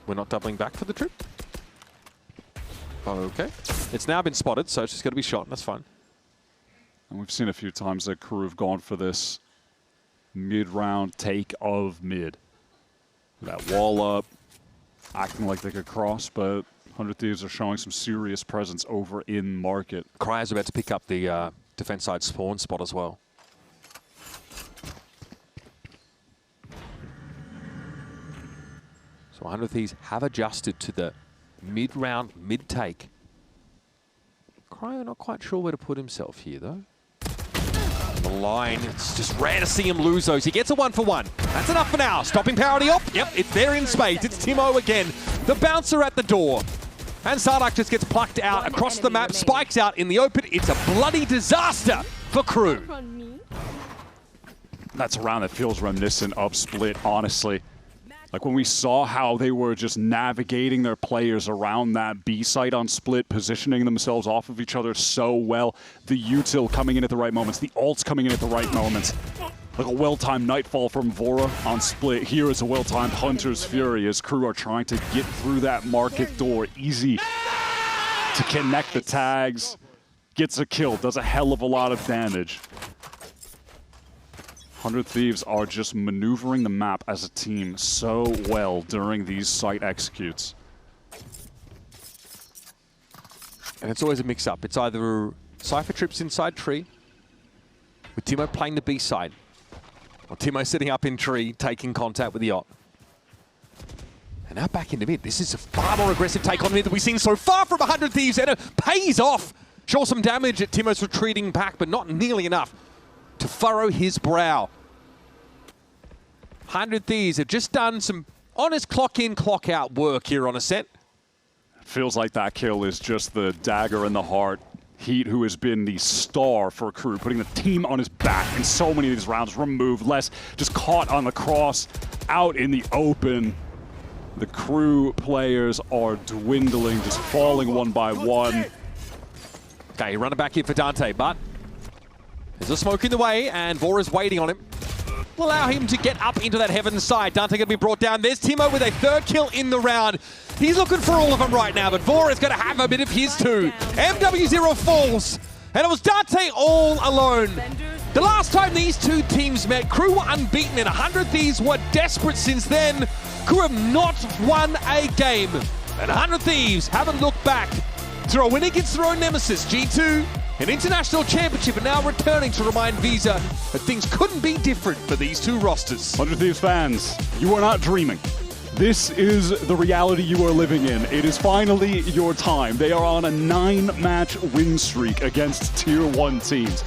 we're not doubling back for the trip. Okay. It's now been spotted, so it's just going to be shot. That's fine. And we've seen a few times that Crew have gone for this mid-round take of mid. That wall up, acting like they could cross, but 100 Thieves are showing some serious presence over in market. Cryo's about to pick up the defense side spawn spot as well. So 100 Thieves have adjusted to the mid-round, mid-take. Cryo not quite sure where to put himself here, though. The line, it's just rare to see him lose those. He gets a 1-for-1. That's enough for now. Stopping power to the op. Yep, it's there in spades. It's Timo again. The bouncer at the door. And Sardak just gets plucked out across the map, spikes out in the open. It's a bloody disaster for Crew. That's a round that feels reminiscent of Split, honestly. Like when we saw how they were just navigating their players around that B site on Split, positioning themselves off of each other so well. The util coming in at the right moments, the ults coming in at the right moments. Like a well-timed Nightfall from Vora on Split. Here is a well-timed Hunter's Fury as Crew are trying to get through that market door. Easy to connect the tags. Gets a kill, does a hell of a lot of damage. 100 Thieves are just maneuvering the map as a team so well during these site executes. And it's always a mix-up. It's either Cypher trips inside tree, with Timo playing the B side, or Timo sitting up in tree, taking contact with the op. And now back into mid. This is a far more aggressive take on mid that we've seen so far from 100 Thieves, and it pays off. Sure, some damage at Timo's retreating back, but not nearly enough to furrow his brow. 100 Thieves have just done some honest clock in, clock out work here on a set. Feels like that kill is just the dagger in the heart. Heat, who has been the star for Crew, putting the team on his back in so many of these rounds, removed. Less just caught on the cross, out in the open. The Crew players are dwindling, just falling one by one. Okay, running back here for Dante, but there's a smoke in the way, and Vora's waiting on him. Will allow him to get up into that heaven side. Dante going to be brought down. There's Timo with a 3rd kill in the round. He's looking for all of them right now, but Vora's going to have a bit of his too. MW0 falls, and it was Dante all alone. The last time these two teams met, Crew were unbeaten, and 100 Thieves were desperate since then. Crew have not won a game, and 100 Thieves haven't looked back. Through a win against their own nemesis, G2, an international championship, and now returning to remind Visa that things couldn't be different for these two rosters. 100 Thieves fans, you are not dreaming. This is the reality you are living in. It is finally your time. They are on a 9-match win streak against Tier 1 teams.